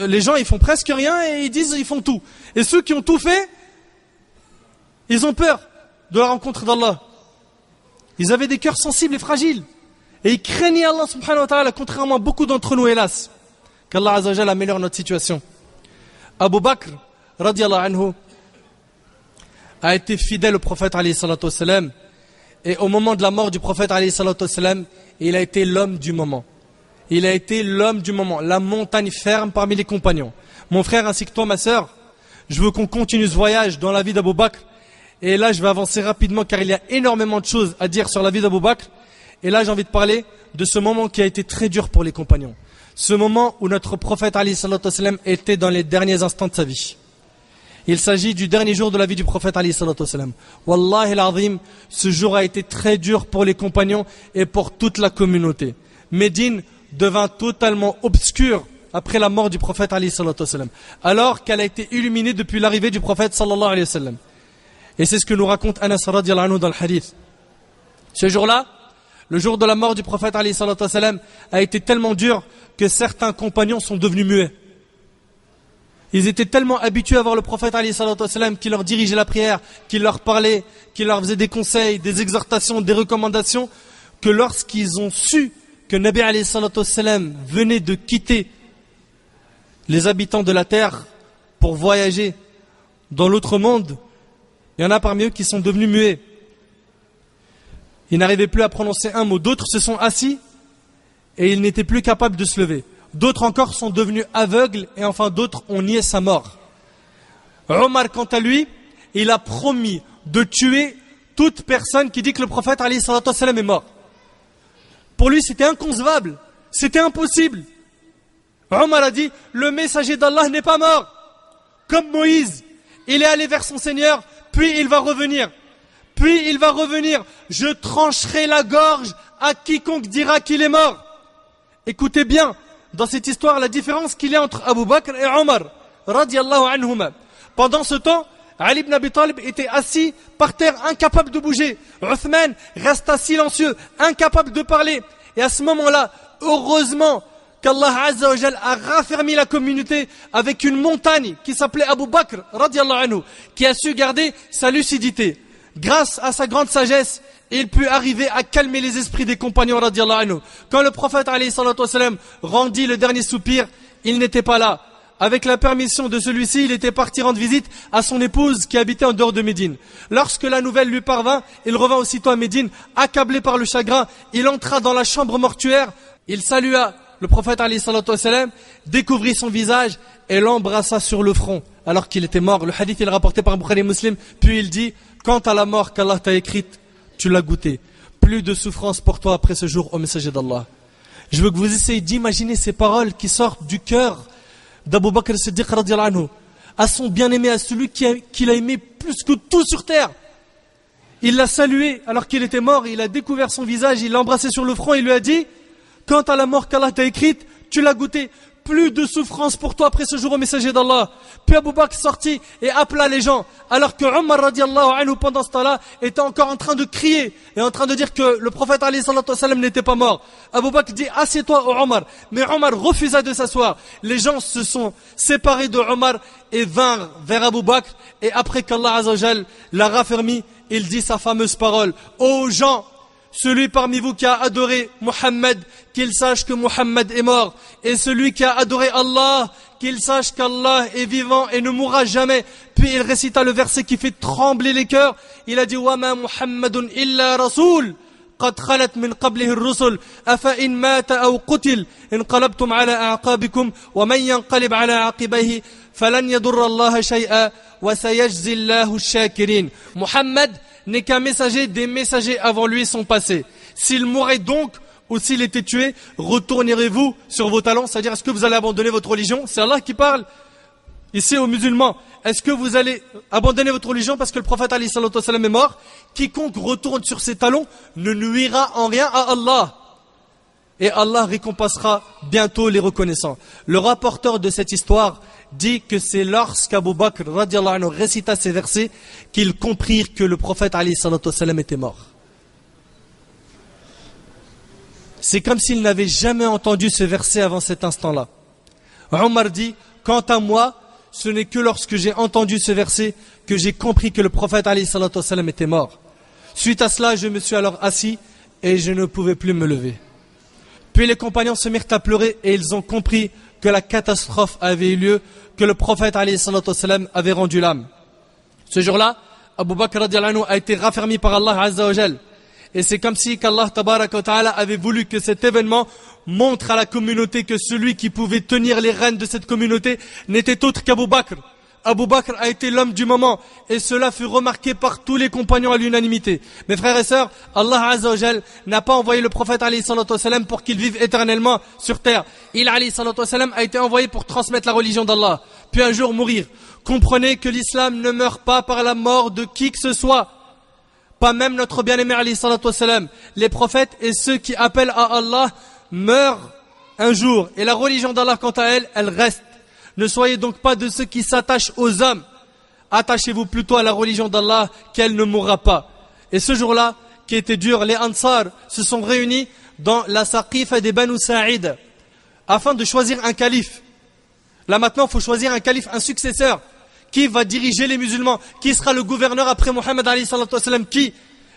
Les gens, ils font presque rien et ils disent, ils font tout. Et ceux qui ont tout fait, ils ont peur de la rencontre d'Allah. Ils avaient des cœurs sensibles et fragiles. Et ils craignaient Allah subhanahu wa ta'ala, contrairement à beaucoup d'entre nous, hélas. Qu'Allah azza wa jalla améliore notre situation. Abu Bakr, radiyallahu anhu, a été fidèle au prophète alayhi salatu wassalam. Et au moment de la mort du prophète alayhi salatu wassalam, il a été l'homme du moment. Il a été l'homme du moment, la montagne ferme parmi les compagnons. Mon frère ainsi que toi, ma sœur, je veux qu'on continue ce voyage dans la vie d'Abu Bakr. Et là, je vais avancer rapidement car il y a énormément de choses à dire sur la vie d'Abu Bakr. Et là, j'ai envie de parler de ce moment qui a été très dur pour les compagnons. Ce moment où notre prophète alayhi salatu wassalam était dans les derniers instants de sa vie. Il s'agit du dernier jour de la vie du prophète alayhi salatu wassalam. Wallahi al-azim, ce jour a été très dur pour les compagnons et pour toute la communauté. Médine devint totalement obscure après la mort du prophète alayhi salatu wassalam, alors qu'elle a été illuminée depuis l'arrivée du prophète sallallahu alayhi wa sallam. Et c'est ce que nous raconte Anas radhiyallahu anhu dans le hadith. Ce jour-là, le jour de la mort du prophète alayhi salatu wassalam, a été tellement dur que certains compagnons sont devenus muets. Ils étaient tellement habitués à voir le prophète alayhi salatu wassalam qui leur dirigeait la prière, qui leur parlait, qui leur faisait des conseils, des exhortations, des recommandations, que lorsqu'ils ont su que Nabi alayhi salatu wassalam venait de quitter les habitants de la terre pour voyager dans l'autre monde, il y en a parmi eux qui sont devenus muets. Ils n'arrivaient plus à prononcer un mot. D'autres se sont assis et ils n'étaient plus capables de se lever. D'autres encore sont devenus aveugles et enfin d'autres ont nié sa mort. Omar, quant à lui, il a promis de tuer toute personne qui dit que le prophète alayhi salatu wassalam est mort. Pour lui, c'était inconcevable, c'était impossible. Omar a dit, le messager d'Allah n'est pas mort. Comme Moïse, il est allé vers son Seigneur, puis il va revenir. Puis il va revenir, je trancherai la gorge à quiconque dira qu'il est mort. Écoutez bien, dans cette histoire, la différence qu'il y a entre Abu Bakr et Omar, radiyallahu anhuma. Pendant ce temps, Ali ibn Abi Talib était assis par terre, incapable de bouger. Uthman resta silencieux, incapable de parler. Et à ce moment-là, heureusement qu'Allah Azza wa Jal a raffermi la communauté avec une montagne qui s'appelait Abu Bakr, radiyallahu anhu, qui a su garder sa lucidité. Grâce à sa grande sagesse, il put arriver à calmer les esprits des compagnons, radiyallahu anhu. Quand le prophète, alayhi salatu wassalam, rendit le dernier soupir, il n'était pas là. Avec la permission de celui-ci, il était parti rendre visite à son épouse qui habitait en dehors de Médine. Lorsque la nouvelle lui parvint, il revint aussitôt à Médine, accablé par le chagrin. Il entra dans la chambre mortuaire, il salua le prophète alayhi salatu wassalam, découvrit son visage et l'embrassa sur le front alors qu'il était mort. Le hadith est rapporté par Bukhari et Muslim. Puis il dit, quant à la mort qu'Allah t'a écrite, tu l'as goûtée. Plus de souffrance pour toi après ce jour, ô messager d'Allah. Je veux que vous essayiez d'imaginer ces paroles qui sortent du cœur d'Abu Bakr as-Siddiq radiyallahu anhu, à son bien-aimé, à celui qu'il a aimé plus que tout sur terre. Il l'a salué alors qu'il était mort, il a découvert son visage, il l'a embrassé sur le front et il lui a dit, quant à la mort qu'Allah t'a écrite, tu l'as goûtée. Plus de souffrance pour toi après ce jour, au messager d'Allah. Puis Abu Bakr sortit et appela les gens, alors que Omar radiyallahu anhu pendant ce temps-là était encore en train de crier et en train de dire que le prophète alayhi salatu wassalam n'était pas mort. Abu Bakr dit, assieds-toi ô Omar. Mais Omar refusa de s'asseoir. Les gens se sont séparés de Omar et vinrent vers Abu Bakr. Et après qu'Allah Azza wa Jal l'a raffermi, il dit sa fameuse parole, ô gens, celui parmi vous qui a adoré Muhammad, qu'il sache que Muhammad est mort. Et celui qui a adoré Allah, qu'il sache qu'Allah est vivant et ne mourra jamais. Puis il récita le verset qui fait trembler les cœurs. Il a dit, وَمَا مُحَمَّدٌ إِلَّا رَسُولٌ قَدْ خَلَتْ مِنْ قَبْلِهِ الرُّسُلُ أَفَإِنْ مَاتَ أَوْ قُتِلْ انقلبتم على أعقابكم ومن ينقلب على عقبيه فلن يضر الله شيئا وسيجزي الله الشاكرين. Muhammad n'est qu'un messager, des messagers avant lui sont passés. S'il mourait donc, ou s'il était tué, retournerez-vous sur vos talons? C'est-à-dire, est-ce que vous allez abandonner votre religion? C'est Allah qui parle ici aux musulmans. Est-ce que vous allez abandonner votre religion parce que le prophète alayhi salatu wassalam est mort? Quiconque retourne sur ses talons ne nuira en rien à Allah. Et Allah récompensera bientôt les reconnaissants. Le rapporteur de cette histoire dit que c'est lorsqu'Abu Bakr radiyallahu anhu récita ces versets qu'ils comprirent que le prophète alayhi salatu wassalam était mort. C'est comme s'ils n'avaient jamais entendu ce verset avant cet instant-là. Omar dit, quant à moi, ce n'est que lorsque j'ai entendu ce verset que j'ai compris que le prophète alayhi salatu wassalam était mort. Suite à cela, je me suis alors assis et je ne pouvais plus me lever. Puis les compagnons se mirent à pleurer et ils ont compris que la catastrophe avait eu lieu, que le prophète alayhi salatu wassalam avait rendu l'âme. Ce jour-là, Abu Bakr radiyallahu anhu a été raffermi par Allah Azza wa Jal. Et c'est comme si qu'Allah tabaraka wa ta'ala avait voulu que cet événement montre à la communauté que celui qui pouvait tenir les rênes de cette communauté n'était autre qu'Abu Bakr. Abu Bakr a été l'homme du moment et cela fut remarqué par tous les compagnons à l'unanimité. Mes frères et sœurs, Allah Azza wa Jal n'a pas envoyé le prophète alayhi salatu wassalam pour qu'il vive éternellement sur terre. Il alayhi salatu wassalam a été envoyé pour transmettre la religion d'Allah, puis un jour mourir. Comprenez que l'islam ne meurt pas par la mort de qui que ce soit. Pas même notre bien-aimé alayhi salatu wassalam. Les prophètes et ceux qui appellent à Allah meurent un jour et la religion d'Allah quant à elle, elle reste. Ne soyez donc pas de ceux qui s'attachent aux hommes. Attachez-vous plutôt à la religion d'Allah, qu'elle ne mourra pas. Et ce jour-là, qui était dur, les Ansar se sont réunis dans la Saqifa des Banu Sa'id afin de choisir un calife. Là maintenant, il faut choisir un calife, un successeur. Qui va diriger les musulmans? Qui sera le gouverneur après Muhammad alayhi salatu wassalam? Qui?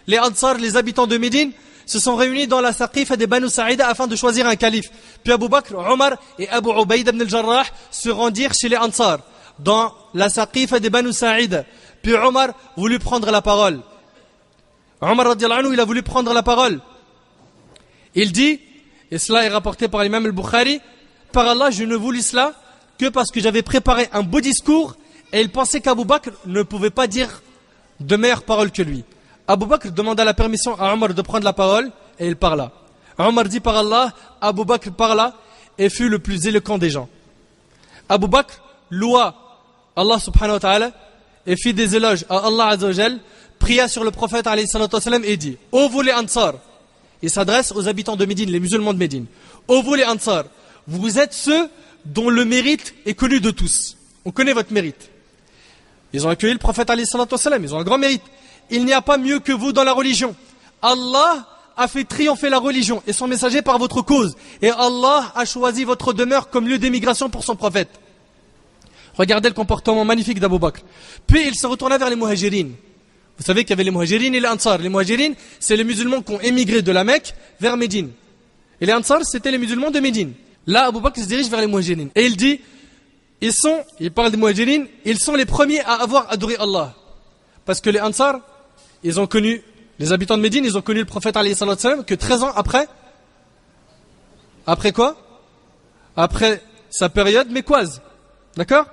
Les Ansar, les habitants de Médine, se sont réunis dans la Saqifa des Banu Sa'ida afin de choisir un calife. Puis Abu Bakr, Omar et Abu Ubayd ibn al-Jarrah se rendirent chez les Ansar dans la Saqifa des Banu Sa'ida. Puis Omar voulut prendre la parole. Omar radiyallahu anhu, il a voulu prendre la parole. Il dit, et cela est rapporté par l'imam al-Bukhari, par Allah, je ne voulus cela que parce que j'avais préparé un beau discours et il pensait qu'Abu Bakr ne pouvait pas dire de meilleures paroles que lui. Abu Bakr demanda la permission à Omar de prendre la parole et il parla. Omar dit par Allah, Abu Bakr parla et fut le plus éloquent des gens. Abu Bakr loua Allah subhanahu wa ta'ala et fit des éloges à Allah azza wa jal, pria sur le prophète alayhi salatu wa sallam et dit: ô vous les Ansar, il s'adresse aux habitants de Médine, les musulmans de Médine. Ô vous les Ansar, vous êtes ceux dont le mérite est connu de tous. On connaît votre mérite. Ils ont accueilli le prophète alayhi salatu wa sallam, ils ont un grand mérite. Il n'y a pas mieux que vous dans la religion. Allah a fait triompher la religion et son messager par votre cause. Et Allah a choisi votre demeure comme lieu d'émigration pour son prophète. Regardez le comportement magnifique d'Abu Bakr. Puis il se retourna vers les muhajirines. Vous savez qu'il y avait les muhajirines et les ansar. Les muhajirines, c'est les musulmans qui ont émigré de la Mecque vers Médine. Et les ansar, c'était les musulmans de Médine. Là, Abu Bakr se dirige vers les muhajirines. Et il dit, il parle des muhajirines, ils sont les premiers à avoir adoré Allah. Parce que les ansar, ils ont connu, les habitants de Médine, ils ont connu le prophète alayhi salatu wa sallam que 13 ans après quoi? Après sa période mécoise. D'accord?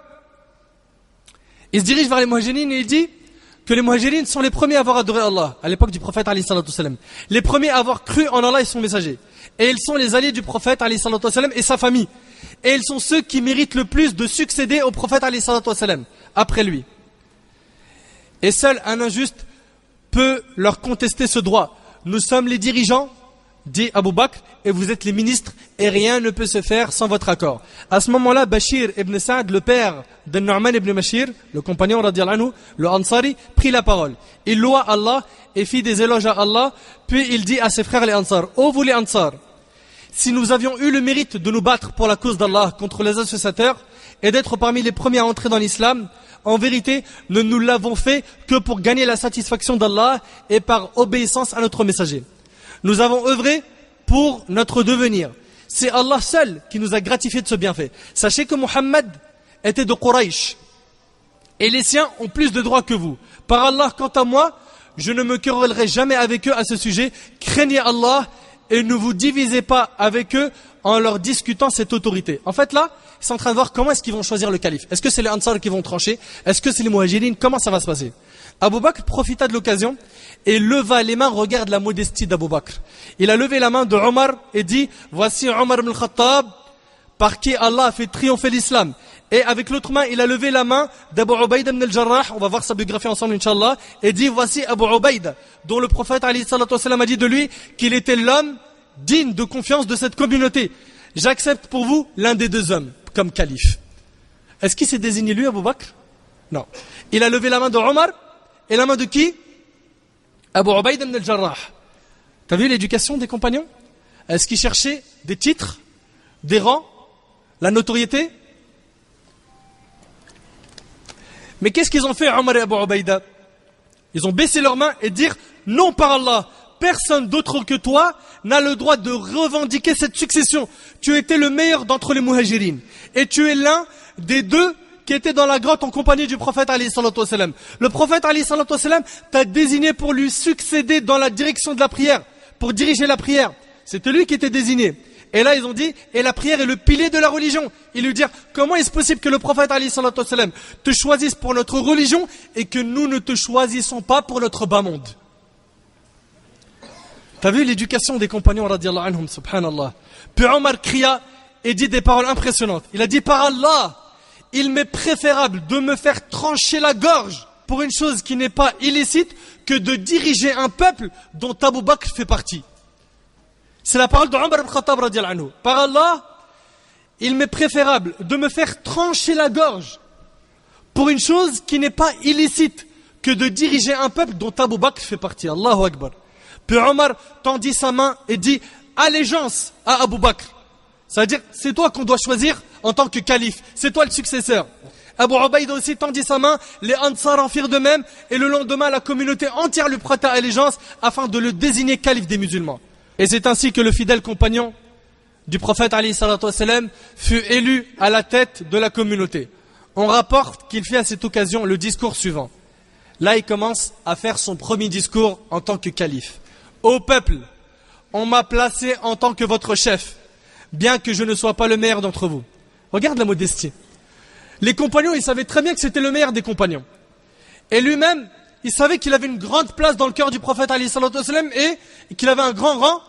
Il se dirige vers les muhajirines et il dit que les muhajirines sont les premiers à avoir adoré Allah à l'époque du prophète alayhi salatu wa sallam. Les premiers à avoir cru en Allah et son messager. Et ils sont les alliés du prophète alayhi salatu wa sallam et sa famille. Et ils sont ceux qui méritent le plus de succéder au prophète alayhi salatu wa sallam après lui. Et seul un injuste peut leur contester ce droit. Nous sommes les dirigeants, dit Abu Bakr, et vous êtes les ministres, et rien ne peut se faire sans votre accord. À ce moment-là, Bashir ibn Sa'd, le père de Nu'man ibn Bashir, le compagnon radiyallahu anhu, le Ansari, prit la parole. Il loua Allah et fit des éloges à Allah, puis il dit à ses frères les Ansar: ô vous les Ansar, si nous avions eu le mérite de nous battre pour la cause d'Allah contre les associateurs et d'être parmi les premiers à entrer dans l'islam, en vérité, nous ne l'avons fait que pour gagner la satisfaction d'Allah et par obéissance à notre messager. Nous avons œuvré pour notre devenir. C'est Allah seul qui nous a gratifié de ce bienfait. Sachez que Muhammad était de Quraysh et les siens ont plus de droits que vous. Par Allah, quant à moi, je ne me querellerai jamais avec eux à ce sujet. Craignez Allah et ne vous divisez pas avec eux en leur discutant cette autorité. En fait là, ils sont en train de voir comment est-ce qu'ils vont choisir le calife. Est-ce que c'est les Ansar qui vont trancher? Est-ce que c'est les Muhajirines? Comment ça va se passer? Abu Bakr profita de l'occasion et leva les mains. Regarde la modestie d'Abu Bakr. Il a levé la main de Omar et dit: voici Omar ibn al-Khattab, par qui Allah a fait triompher l'islam. Et avec l'autre main, il a levé la main d'Abu Ubaïda ibn al-Jarrah, on va voir sa biographie ensemble Inch'Allah, et dit: voici Abu Ubaïda, dont le prophète alayhi salatu wa sallam a dit de lui qu'il était l'homme digne de confiance de cette communauté. J'accepte pour vous l'un des deux hommes comme calife. Est-ce qu'il s'est désigné lui, Abu Bakr? Non. Il a levé la main de Omar et la main de qui? Abu Ubaïd ibn al-Jarrah. T'as vu l'éducation des compagnons? Est-ce qu'ils cherchaient des titres, des rangs, la notoriété? Mais qu'est-ce qu'ils ont fait, Omar et Abu Ubaïda? Ils ont baissé leurs mains et dire: non, par Allah, personne d'autre que toi n'a le droit de revendiquer cette succession. Tu étais le meilleur d'entre les muhajirines. Et tu es l'un des deux qui était dans la grotte en compagnie du prophète alayhi salatu wa sallam. Le prophète alayhi salatu wa sallam t'a désigné pour lui succéder dans la direction de la prière, pour diriger la prière. C'était lui qui était désigné. Et là ils ont dit, et la prière est le pilier de la religion. Ils lui dirent: comment est-ce possible que le prophète alayhi salatu wa sallam te choisisse pour notre religion et que nous ne te choisissons pas pour notre bas monde? T'as vu l'éducation des compagnons radiyallahu anhum, subhanallah. Puis Omar cria et dit des paroles impressionnantes. Il a dit: par Allah, il m'est préférable de me faire trancher la gorge pour une chose qui n'est pas illicite que de diriger un peuple dont Abu Bakr fait partie. C'est la parole de Omar ibn Khattab radiyallahu anhu. Par Allah, il m'est préférable de me faire trancher la gorge pour une chose qui n'est pas illicite que de diriger un peuple dont Abu Bakr fait partie. Allahu Akbar. Puis Omar tendit sa main et dit: allégeance à Abu Bakr. Ça veut dire, c'est toi qu'on doit choisir en tant que calife. C'est toi le successeur. Abu Ubaïda aussi tendit sa main, les Ansar en firent de même, et le lendemain, la communauté entière lui prêta allégeance afin de le désigner calife des musulmans. Et c'est ainsi que le fidèle compagnon du prophète alayhi salatu wa sallam fut élu à la tête de la communauté. On rapporte qu'il fit à cette occasion le discours suivant. Là, il commence à faire son premier discours en tant que calife. Ô peuple, on m'a placé en tant que votre chef, bien que je ne sois pas le meilleur d'entre vous. Regarde la modestie. Les compagnons, ils savaient très bien que c'était le meilleur des compagnons. Et lui-même, il savait qu'il avait une grande place dans le cœur du prophète alayhi salatu wassalam et qu'il avait un grand rang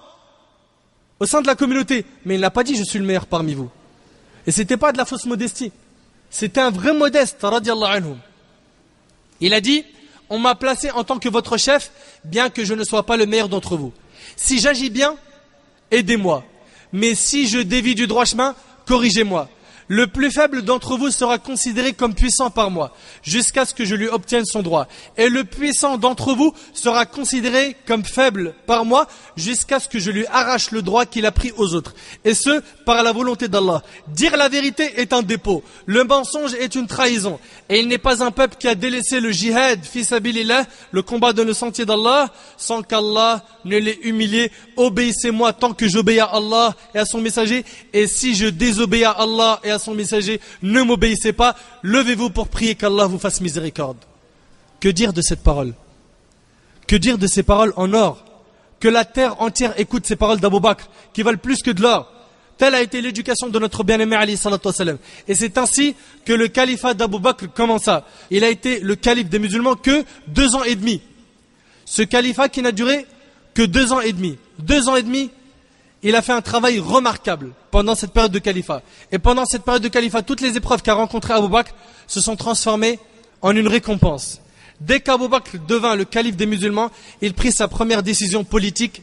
au sein de la communauté. Mais il n'a pas dit je suis le meilleur parmi vous. Et c'était pas de la fausse modestie. C'était un vrai modeste, radiallahu anhu. Il a dit, on m'a placé en tant que votre chef, bien que je ne sois pas le meilleur d'entre vous. Si j'agis bien, aidez-moi. Mais si je dévie du droit chemin, corrigez-moi. Le plus faible d'entre vous sera considéré comme puissant par moi, jusqu'à ce que je lui obtienne son droit. Et le puissant d'entre vous sera considéré comme faible par moi, jusqu'à ce que je lui arrache le droit qu'il a pris aux autres. Et ce, par la volonté d'Allah. Dire la vérité est un dépôt. Le mensonge est une trahison. Et il n'est pas un peuple qui a délaissé le jihad, fi sabilillah, le combat dans le sentier d'Allah, sans qu'Allah ne l'ait humilié. Obéissez-moi tant que j'obéis à Allah et à son messager. Et si je désobéis à Allah et à son messager, ne m'obéissez pas, levez-vous pour prier qu'Allah vous fasse miséricorde. Que dire de cette parole? Que dire de ces paroles en or? Que la terre entière écoute ces paroles d'Abu Bakr, qui valent plus que de l'or. Telle a été l'éducation de notre bien-aimé alayhi salatu wassalam. Et c'est ainsi que le califat d'Abu Bakr commença. Il a été le calife des musulmans que 2 ans et demi. Ce califat qui n'a duré que 2 ans et demi. 2 ans et demi, il a fait un travail remarquable pendant cette période de califat. Et pendant cette période de califat, toutes les épreuves qu'a rencontrées Abu Bakr se sont transformées en une récompense. Dès qu'Abu Bakr devint le calife des musulmans, il prit sa première décision politique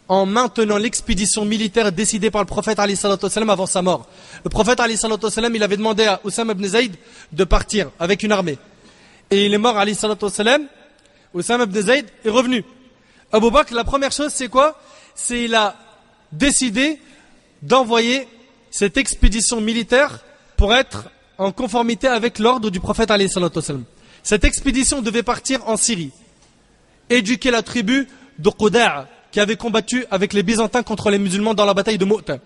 en maintenant l'expédition militaire décidée par le prophète alayhi salatu wassalam avant sa mort. Le prophète alayhi salatu wassalam, il avait demandé à Oussama ibn Zayd de partir avec une armée. Et il est mort alayhi salatu wassalam. Oussama ibn Zayd est revenu. Abu Bakr, la première chose, c'est quoi? C'est il a décidé d'envoyer cette expédition militaire pour être en conformité avec l'ordre du prophète alayhi salatu wassalam. Cette expédition devait partir en Syrie, éduquer la tribu de Qudaa, qui avait combattu avec les Byzantins contre les musulmans dans la bataille de Mu'ta.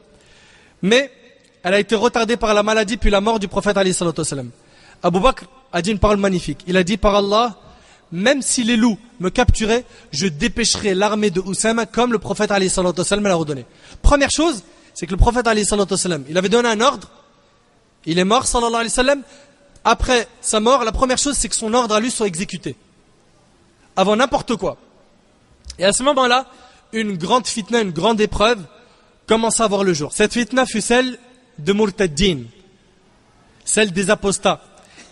Mais elle a été retardée par la maladie puis la mort du prophète alayhi salatu wassalam. Abu Bakr a dit une parole magnifique. Il a dit, par Allah, même si les loups me capturaient, je dépêcherai l'armée de Oussama comme le prophète alayhi salatu wassalam l'a ordonné. Première chose, c'est que le prophète alayhi salatu wassalam, il avait donné un ordre, il est mort sallallahu alayhi wa sallam. Après sa mort, la première chose, c'est que son ordre à lui soit exécuté. Avant n'importe quoi. Et à ce moment-là, une grande fitna, une grande épreuve commença à voir le jour. Cette fitna fut celle de Murtaddin, celle des apostats,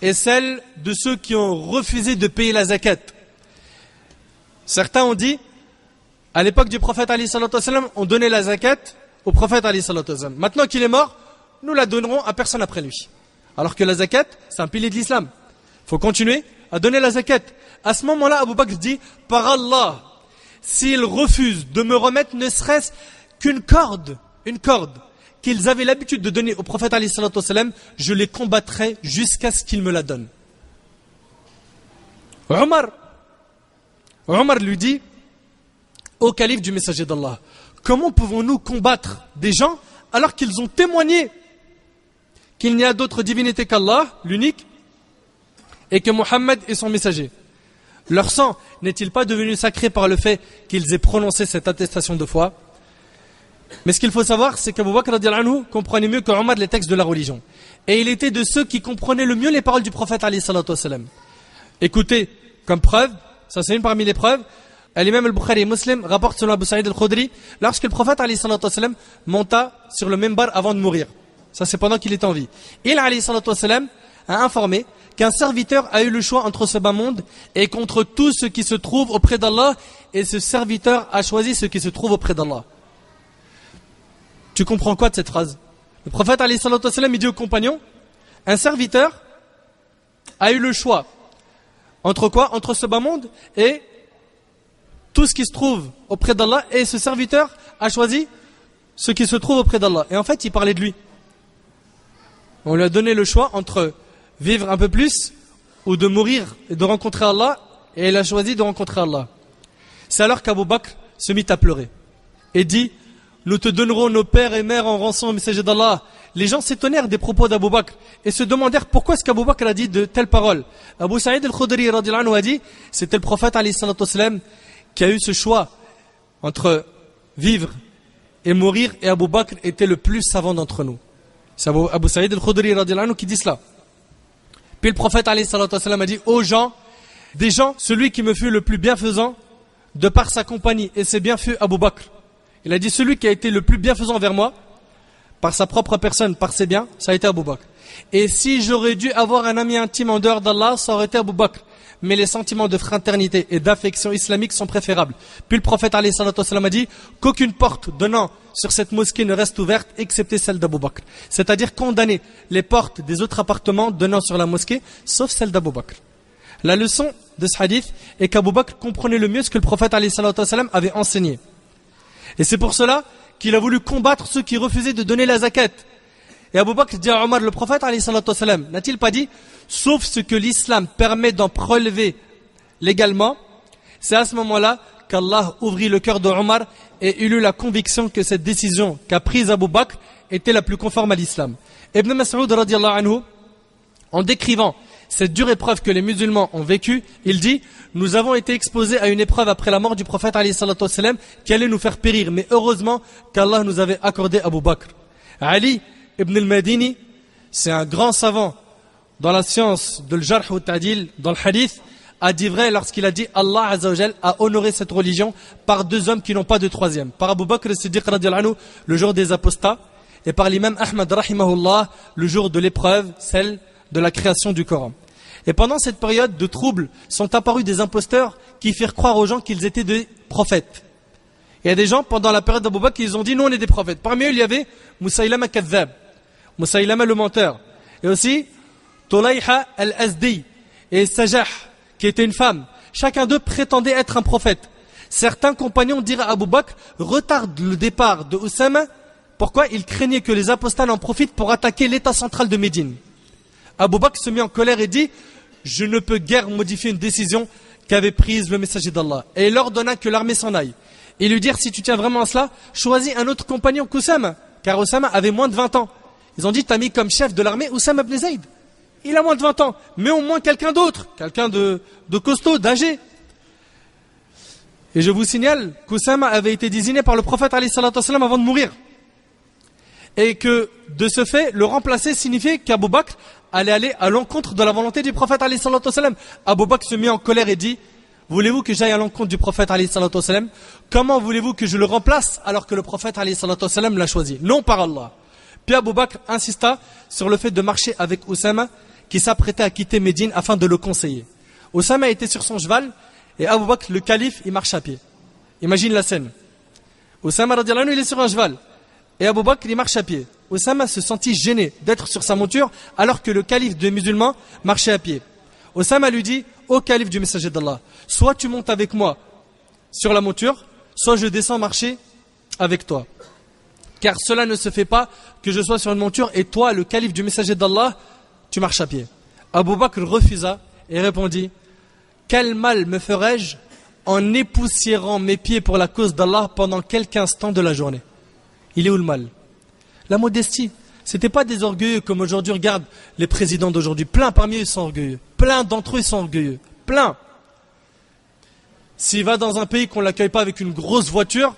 et celle de ceux qui ont refusé de payer la zakat. Certains ont dit, à l'époque du prophète alayhi salatu wassalam, on donnait la zakat au prophète alayhi salatu wassalam. Maintenant qu'il est mort, nous la donnerons à personne après lui. Alors que la zakat, c'est un pilier de l'islam. Il faut continuer à donner la zakat. À ce moment-là, Abu Bakr dit, par Allah, s'ils refusent de me remettre ne serait-ce qu'une corde, une corde, qu'ils avaient l'habitude de donner au prophète alayhi salatu wassalam, je les combattrai jusqu'à ce qu'il me la donne. Omar lui dit, ô calife du messager d'Allah, comment pouvons-nous combattre des gens alors qu'ils ont témoigné qu'il n'y a d'autre divinité qu'Allah, l'unique, et que Mohammed est son messager? Leur sang n'est-il pas devenu sacré par le fait qu'ils aient prononcé cette attestation de foi? Mais ce qu'il faut savoir, c'est qu'Abu Bakr radiyallahu anhu comprenait mieux que Omar les textes de la religion. Et il était de ceux qui comprenaient le mieux les paroles du prophète alayhi salatu wassalam. Écoutez, comme preuve, ça c'est une parmi les preuves, l'imam al-Bukhari et Muslim rapporte selon Abu Sa'id al-Khudri, lorsque le prophète alayhi salatu wassalam monta sur le minbar avant de mourir. Ça c'est pendant qu'il était en vie. Il alayhi salatu wassalam a informé qu'un serviteur a eu le choix entre ce bas monde et contre tout ce qui se trouve auprès d'Allah, et ce serviteur a choisi ce qui se trouve auprès d'Allah. Tu comprends quoi de cette phrase? Le prophète alayhi salatu wassalam, il dit aux compagnons, un serviteur a eu le choix entre quoi? Entre ce bas monde et tout ce qui se trouve auprès d'Allah, et ce serviteur a choisi ce qui se trouve auprès d'Allah. Et en fait, il parlait de lui. On lui a donné le choix entre vivre un peu plus ou de mourir et de rencontrer Allah, et il a choisi de rencontrer Allah. C'est alors qu'Abu Bakr se mit à pleurer et dit, nous te donnerons nos pères et mères en rançon au messager d'Allah. Les gens s'étonnèrent des propos d'Abu Bakr et se demandèrent pourquoi est-ce qu'Abu Bakr a dit de telles paroles. Abu Sa'id al-Khudri radiyallahu anhu a dit, c'était le prophète alayhi salatu wassalam qui a eu ce choix entre vivre et mourir, et Abu Bakr était le plus savant d'entre nous. C'est Abu Sa'id al-Khudri radiyallahu anhu qui dit cela. Puis le prophète alayhi salatu wassalam a dit aux gens, des gens, celui qui me fut le plus bienfaisant de par sa compagnie, et c'est bien fut Abu Bakr. Il a dit celui qui a été le plus bienfaisant envers moi, par sa propre personne, par ses biens, ça a été Abu Bakr. Et si j'aurais dû avoir un ami intime en dehors d'Allah, ça aurait été Abu Bakr. Mais les sentiments de fraternité et d'affection islamique sont préférables. Puis le prophète alayhi salatu wassalam a dit qu'aucune porte donnant sur cette mosquée ne reste ouverte excepté celle d'Abu Bakr. C'est-à-dire condamner les portes des autres appartements donnant sur la mosquée sauf celle d'Abu Bakr. La leçon de ce hadith est qu'Abu Bakr comprenait le mieux ce que le prophète alayhi salatu wassalam avait enseigné. Et c'est pour cela qu'il a voulu combattre ceux qui refusaient de donner la zakat. Et Abu Bakr dit à Omar, le prophète alayhi salatu wassalam, n'a-t-il pas dit sauf ce que l'islam permet d'en prélever légalement? C'est à ce moment-là qu'Allah ouvrit le cœur de Omar et il eut la conviction que cette décision qu'a prise Abu Bakr était la plus conforme à l'islam. Ibn Mas'ud radiyallahu anhu, en décrivant cette dure épreuve que les musulmans ont vécue, il dit nous avons été exposés à une épreuve après la mort du prophète alayhi salatu wassalam qui allait nous faire périr, mais heureusement qu'Allah nous avait accordé Abu Bakr. Ali ibn al-Madini, c'est un grand savant dans la science de l'jarh ou ta'dil, dans le hadith, a dit vrai lorsqu'il a dit Allah Azza wa Jal a honoré cette religion par deux hommes qui n'ont pas de troisième. Par Abu Bakr as-Siddiq radiyallahu anhu, le jour des apostats, et par l'imam Ahmad rahimahullah, le jour de l'épreuve, celle de la création du Coran. Et pendant cette période de troubles sont apparus des imposteurs qui firent croire aux gens qu'ils étaient des prophètes. Il y a des gens pendant la période d'Abu Bakr qui ont dit nous on est des prophètes. Parmi eux il y avait Musaylama Kadhab, Musaylama le menteur, et aussi Tulayha al-Azdi et Sajah qui était une femme. Chacun d'eux prétendait être un prophète. Certains compagnons dirent à Abu Bakr retarde le départ de Oussama. Pourquoi? Ils craignaient que les apostats en profitent pour attaquer l'état central de Médine. Abu Bakr se mit en colère et dit je ne peux guère modifier une décision qu'avait prise le messager d'Allah. Et il ordonna que l'armée s'en aille. Et lui dire si tu tiens vraiment à cela, choisis un autre compagnon qu'Oussama, car Oussama avait moins de 20 ans. Ils ont dit t'as mis comme chef de l'armée Oussama ibn Zayd. Il a moins de 20 ans, mais au moins quelqu'un d'autre, quelqu'un de costaud, d'âgé. Et je vous signale qu'Oussama avait été désigné par le prophète alayhi salatu wassalam avant de mourir. Et que de ce fait, le remplacer signifiait qu'Abu Bakr allait aller à l'encontre de la volonté du prophète alayhi salatu wassalam. Abu Bakr se mit en colère et dit voulez-vous que j'aille à l'encontre du prophète alayhi salatu wassalam? Comment voulez-vous que je le remplace alors que le prophète alayhi salatu wassalam l'a choisi? Non par Allah. Puis Abu Bakr insista sur le fait de marcher avec Oussama qui s'apprêtait à quitter Médine afin de le conseiller. Oussama était sur son cheval et Abu Bakr, le calife, il marche à pied. Imagine la scène. Oussama radiyallahu anhu, il est sur un cheval et Abu Bakr, il marche à pied. Oussama se sentit gêné d'être sur sa monture alors que le calife des musulmans marchait à pied. Oussama lui dit ô calife du messager d'Allah, soit tu montes avec moi sur la monture, soit je descends marcher avec toi. Car cela ne se fait pas que je sois sur une monture et toi, le calife du messager d'Allah, tu marches à pied. Abu Bakr refusa et répondit quel mal me ferais-je en époussiérant mes pieds pour la cause d'Allah pendant quelques instants de la journée? Il est où le mal? La modestie. C'était pas des orgueilleux comme aujourd'hui, regarde les présidents d'aujourd'hui. Plein parmi eux sont orgueilleux. Plein d'entre eux sont orgueilleux. Plein. S'il va dans un pays qu'on ne l'accueille pas avec une grosse voiture,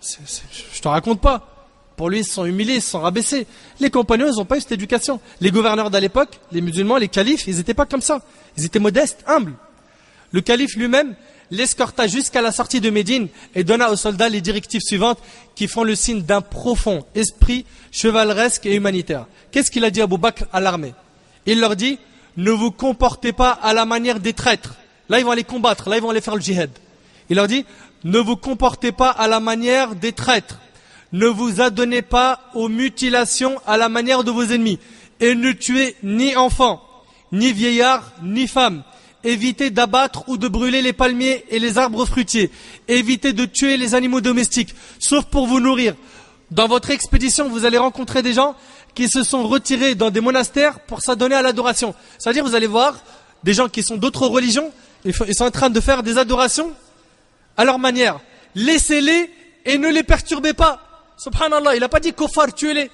je te raconte pas. Pour lui, ils se sont humiliés, ils se sont rabaissés. Les compagnons, ils n'ont pas eu cette éducation. Les gouverneurs d'à l'époque, les musulmans, les califes, ils n'étaient pas comme ça. Ils étaient modestes, humbles. Le calife lui-même l'escorta jusqu'à la sortie de Médine et donna aux soldats les directives suivantes qui font le signe d'un profond esprit chevaleresque et humanitaire. Qu'est-ce qu'il a dit Abu Bakr à l'armée? Il leur dit ne vous comportez pas à la manière des traîtres. Là, ils vont aller combattre, là, ils vont aller faire le djihad. Il leur dit ne vous comportez pas à la manière des traîtres. Ne vous adonnez pas aux mutilations à la manière de vos ennemis. Et ne tuez ni enfants, ni vieillards, ni femmes. Évitez d'abattre ou de brûler les palmiers et les arbres fruitiers. Évitez de tuer les animaux domestiques, sauf pour vous nourrir. Dans votre expédition, vous allez rencontrer des gens qui se sont retirés dans des monastères pour s'adonner à l'adoration. C'est-à-dire, vous allez voir des gens qui sont d'autres religions, ils sont en train de faire des adorations à leur manière. Laissez-les et ne les perturbez pas. Subhanallah, il n'a pas dit kofar, tuez-les.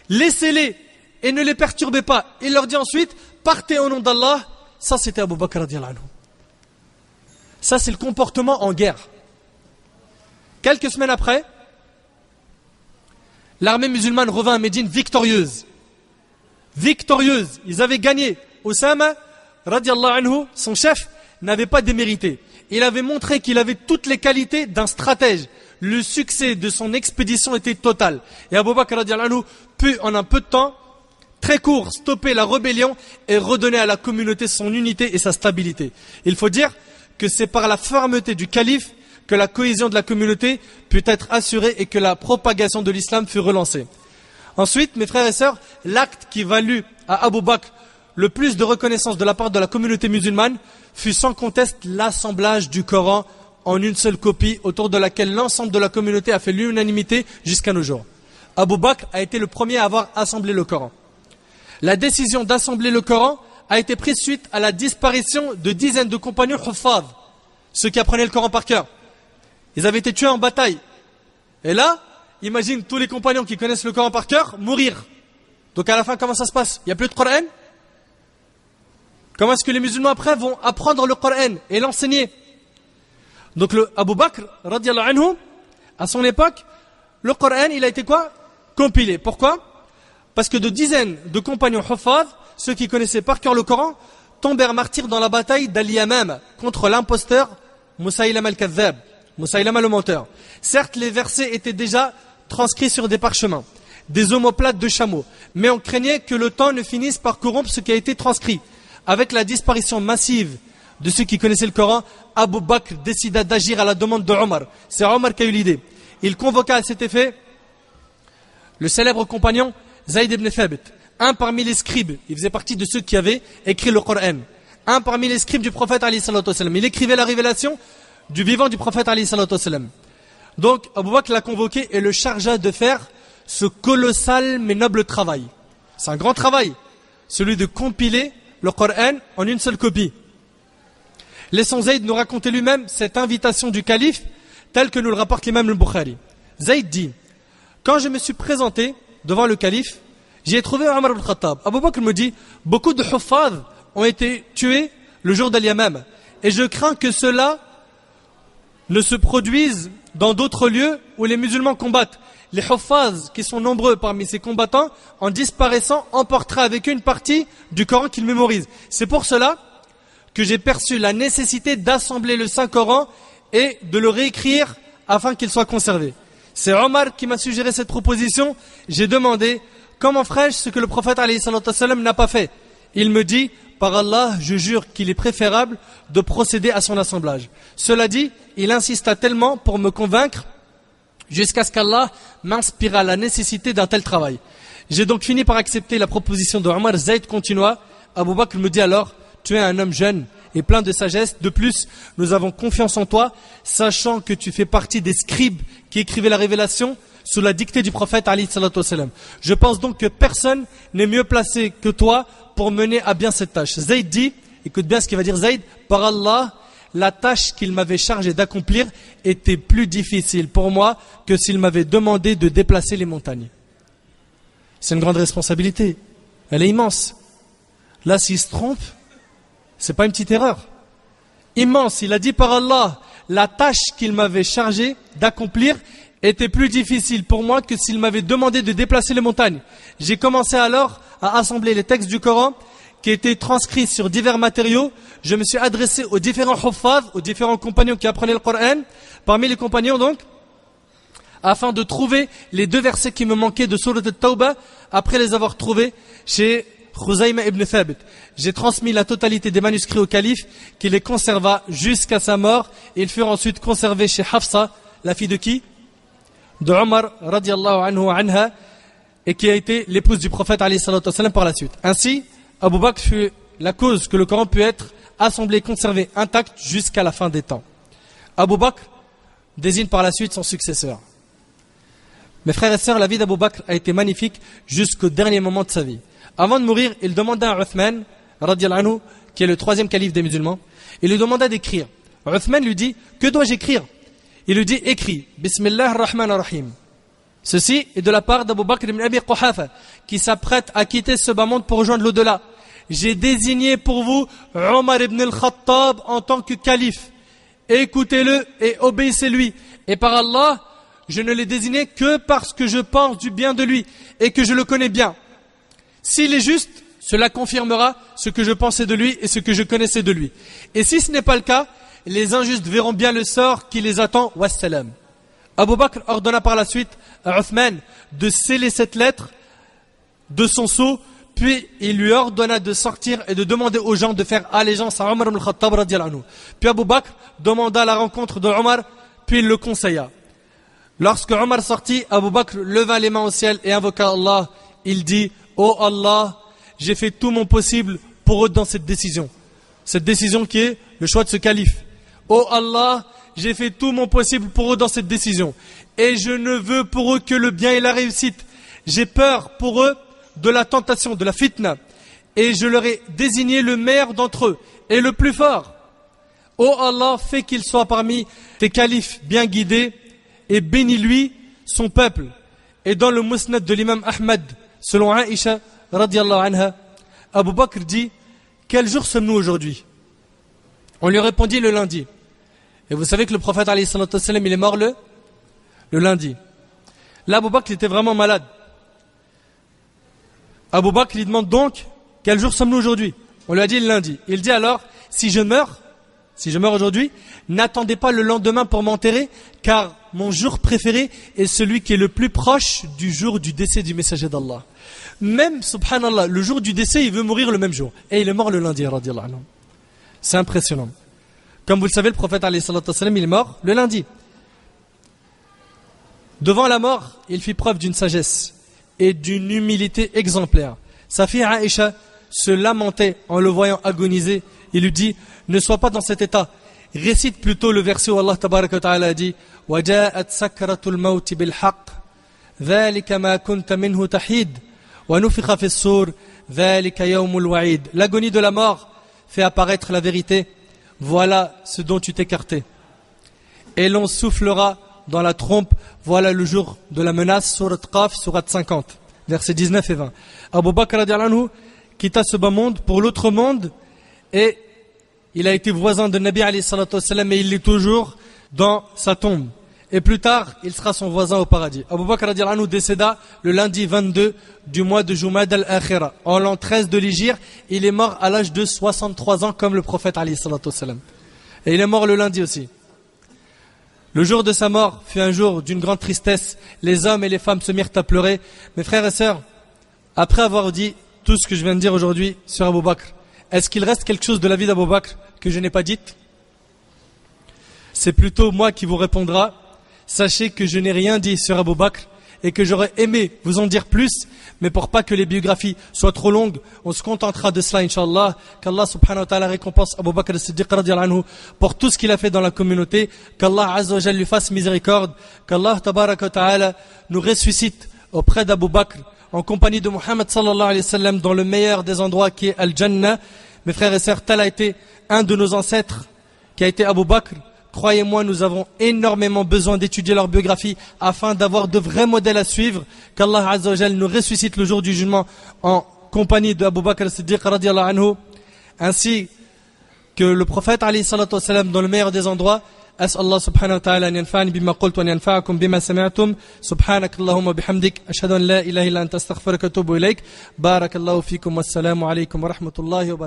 Laissez-les et ne les perturbez pas. Il leur dit ensuite, partez au nom d'Allah. Ça, c'était Abu Bakr radiyallahu anhu. Ça, c'est le comportement en guerre. Quelques semaines après, l'armée musulmane revint à Médine victorieuse. Victorieuse. Ils avaient gagné Osama, radiallahu anhu, son chef, n'avait pas démérité. Il avait montré qu'il avait toutes les qualités d'un stratège. Le succès de son expédition était total. Et Abu Bakr radiallahu anhu put, en un peu de temps, très court, stopper la rébellion et redonner à la communauté son unité et sa stabilité. Il faut dire que c'est par la fermeté du calife que la cohésion de la communauté put être assurée et que la propagation de l'islam fut relancée. Ensuite, mes frères et sœurs, l'acte qui valut à Abu Bakr le plus de reconnaissance de la part de la communauté musulmane fut sans conteste l'assemblage du Coran en une seule copie autour de laquelle l'ensemble de la communauté a fait l'unanimité jusqu'à nos jours. Abu Bakr a été le premier à avoir assemblé le Coran. La décision d'assembler le Coran a été prise suite à la disparition de dizaines de compagnons huffaz, ceux qui apprenaient le Coran par cœur. Ils avaient été tués en bataille. Et là, imagine tous les compagnons qui connaissent le Coran par cœur mourir. Donc à la fin, comment ça se passe? Il n'y a plus de Coran? Comment est-ce que les musulmans après vont apprendre le Coran et l'enseigner? Donc le Abu Bakr, radiallahu anhu, à son époque, le Coran, il a été quoi? Compilé. Pourquoi? Parce que de dizaines de compagnons huffaz, ceux qui connaissaient par cœur le Coran, tombèrent martyrs dans la bataille d'Al-Yamam contre l'imposteur Musaylama al-Kadhdhab, Musaylama le menteur. Certes, les versets étaient déjà transcrits sur des parchemins, des omoplates de chameaux, mais on craignait que le temps ne finisse par corrompre ce qui a été transcrit. Avec la disparition massive de ceux qui connaissaient le Coran, Abu Bakr décida d'agir à la demande de Omar. C'est Omar qui a eu l'idée. Il convoqua à cet effet le célèbre compagnon Zayd ibn Thabit, un parmi les scribes. Il faisait partie de ceux qui avaient écrit le Coran. Un parmi les scribes du prophète alayhi salatu wassalam. Il écrivait la révélation du vivant du prophète alayhi salatu wassalam. Donc Abu Bakr l'a convoqué et le chargea de faire ce colossal mais noble travail. C'est un grand travail, celui de compiler le Coran en une seule copie. Laissons Zayd nous raconter lui-même cette invitation du calife telle que nous le rapporte l'imam al-Bukhari. Zayd dit: quand je me suis présenté devant le calife, j'y ai trouvé Omar ibn Khattab. Abu Bakr me dit: beaucoup de huffaz ont été tués le jour d'Al-Yamam et je crains que cela ne se produise dans d'autres lieux où les musulmans combattent. Les huffaz, qui sont nombreux parmi ces combattants, en disparaissant, emporteraient avec eux une partie du Coran qu'ils mémorisent. C'est pour cela que j'ai perçu la nécessité d'assembler le Saint-Coran et de le réécrire afin qu'il soit conservé. C'est Omar qui m'a suggéré cette proposition. J'ai demandé: comment ferais-je ce que le prophète alayhi salatu wassalam n'a pas fait? Il me dit: par Allah, je jure qu'il est préférable de procéder à son assemblage. Cela dit, il insista tellement pour me convaincre jusqu'à ce qu'Allah m'inspira la nécessité d'un tel travail. J'ai donc fini par accepter la proposition de Omar. Zayd continua. Abu Bakr me dit alors: tu es un homme jeune et plein de sagesse. De plus, nous avons confiance en toi, sachant que tu fais partie des scribes qui écrivaient la révélation sous la dictée du prophète alayhi salatu wassalam. Je pense donc que personne n'est mieux placé que toi pour mener à bien cette tâche. Zayd dit, écoute bien ce qu'il va dire Zayd: par Allah, la tâche qu'il m'avait chargé d'accomplir était plus difficile pour moi que s'il m'avait demandé de déplacer les montagnes. C'est une grande responsabilité. Elle est immense. Là, s'il se trompe, c'est pas une petite erreur. Immense. Il a dit: par Allah, la tâche qu'il m'avait chargé d'accomplir était plus difficile pour moi que s'il m'avait demandé de déplacer les montagnes. J'ai commencé alors à assembler les textes du Coran qui étaient transcrits sur divers matériaux. Je me suis adressé aux différents huffaz, aux différents compagnons qui apprenaient le Coran, parmi les compagnons donc, afin de trouver les deux versets qui me manquaient de Surat al-Tawbah, après les avoir trouvés chez Khuzayma ibn Thabit. J'ai transmis la totalité des manuscrits au calife, qui les conserva jusqu'à sa mort. Ils furent ensuite conservés chez Hafsa, la fille de qui? De Omar radiallahu anhu anha, et qui a été l'épouse du prophète alayhi salatu wassalam par la suite. Ainsi, Abu Bakr fut la cause que le Coran put être assemblé et conservé intact jusqu'à la fin des temps. Abu Bakr désigne par la suite son successeur. Mes frères et sœurs, la vie d'Abu Bakr a été magnifique jusqu'au dernier moment de sa vie. Avant de mourir, il demanda à Uthman, radiallahu anhu, qui est le troisième calife des musulmans, il lui demanda d'écrire. Uthman lui dit: que dois-je écrire? Il lui dit: écris Bismillah ar-Rahman ar-Rahim. Ceci est de la part d'Abu Bakr ibn Abi Quhafa, qui s'apprête à quitter ce bas monde pour rejoindre l'au-delà. J'ai désigné pour vous Omar ibn al-Khattab en tant que calife. Écoutez-le et obéissez-lui. Et par Allah, je ne l'ai désigné que parce que je pense du bien de lui et que je le connais bien. S'il est juste, cela confirmera ce que je pensais de lui et ce que je connaissais de lui. Et si ce n'est pas le cas, les injustes verront bien le sort qui les attend. Wassalam. Abu Bakr ordonna par la suite à Uthman de sceller cette lettre de son sceau, puis il lui ordonna de sortir et de demander aux gens de faire allégeance à Omar ibn al-Khattab radiyallahu anhu. Puis Abu Bakr demanda la rencontre de Omar, puis il le conseilla. Lorsque Omar sortit, Abu Bakr leva les mains au ciel et invoqua Allah. Il dit: Oh Allah, j'ai fait tout mon possible pour eux dans cette décision. Cette décision qui est le choix de ce calife. Oh Allah, j'ai fait tout mon possible pour eux dans cette décision. Et je ne veux pour eux que le bien et la réussite. J'ai peur pour eux de la tentation, de la fitna. Et je leur ai désigné le meilleur d'entre eux et le plus fort. Oh Allah, fais qu'il soit parmi tes califes bien guidés et bénis-lui son peuple. Et dans le Musnad de l'imam Ahmad, selon Aïcha radiyallahu anha, Abu Bakr dit: quel jour sommes-nous aujourd'hui? On lui répondit: le lundi. Et vous savez que le prophète alayhi salatu wassalam, il est mort le lundi. Là, Abu Bakr était vraiment malade. Abu Bakr lui demande donc: quel jour sommes-nous aujourd'hui? On lui a dit le lundi. Il dit alors: si je meurs aujourd'hui, n'attendez pas le lendemain pour m'enterrer, car mon jour préféré est celui qui est le plus proche du jour du décès du messager d'Allah. Même, subhanallah, le jour du décès, il veut mourir le même jour. Et il est mort le lundi, radiyallahu anhu. C'est impressionnant. Comme vous le savez, le prophète alayhi salatu wassalam, il est mort le lundi. Devant la mort, il fit preuve d'une sagesse et d'une humilité exemplaire. Sa fille Aïcha se lamentait en le voyant agoniser. Il lui dit: ne sois pas dans cet état. Récite plutôt le verset où Allah tabaraka wa ta'ala a dit: وَجَاءَتْ سَكْرَةُ الْمَوْتِ بِالْحَقِّ ذَلِكَ مَا كُنْتَ مِنْهُ تَحِيدٌ وَنُفِخَ فِي الصُّورِ ذَلِكَ يَوْمُ الْوَعِيدِ. L'agonie de la mort fait apparaître la vérité. Voilà ce dont tu t'écartais. Et l'on soufflera dans la trompe. Voilà le jour de la menace. Surat Qaf, surat 50, versets 19 et 20. Abu Bakr radiyallahu anhu quitta ce bas monde pour l'autre monde et il a été voisin de Nabi alayhi salatu wassalam et il l'est toujours dans sa tombe. Et plus tard, il sera son voisin au paradis. Abu Bakr radiyallahu anhu décéda le lundi 22 du mois de Jumad al-Akhira, en l'an 13 de l'Hégire. Il est mort à l'âge de 63 ans comme le prophète alayhi salatu wassalam. Et il est mort le lundi aussi. Le jour de sa mort fut un jour d'une grande tristesse. Les hommes et les femmes se mirent à pleurer. Mes frères et sœurs, après avoir dit tout ce que je viens de dire aujourd'hui sur Abu Bakr, est-ce qu'il reste quelque chose de la vie d'Abu Bakr que je n'ai pas dite? C'est plutôt moi qui vous répondra. Sachez que je n'ai rien dit sur Abu Bakr et que j'aurais aimé vous en dire plus, mais pour pas que les biographies soient trop longues, on se contentera de cela, Inch'Allah. Qu'Allah subhanahu wa ta'ala récompense Abu Bakr as-Siddiq radiyallahu anhu pour tout ce qu'il a fait dans la communauté, qu'Allah azza wa jalla lui fasse miséricorde, qu'Allah tabaraka wa ta'ala nous ressuscite auprès d'Abu Bakr en compagnie de Muhammad sallallahu alayhi wa sallam dans le meilleur des endroits qui est Al-Jannah. Mes frères et sœurs, tel a été un de nos ancêtres qui a été Abu Bakr. Croyez-moi, nous avons énormément besoin d'étudier leur biographie afin d'avoir de vrais modèles à suivre. Qu'Allah azza wa jalla nous ressuscite le jour du jugement en compagnie de Abu Bakr as-Siddiq radiyallahu anhu, ainsi que le prophète alayhi salatu wassalam dans le meilleur des endroits. أسأل الله سبحانه وتعالى أن ينفعني بما قلت وأن ينفعكم بما سمعتم. سبحانك اللهم وبحمدك أشهد أن لا إله إلا أنت أستغفرك وأتوب إليك. بارك الله فيكم والسلام عليكم ورحمة الله وبركاته.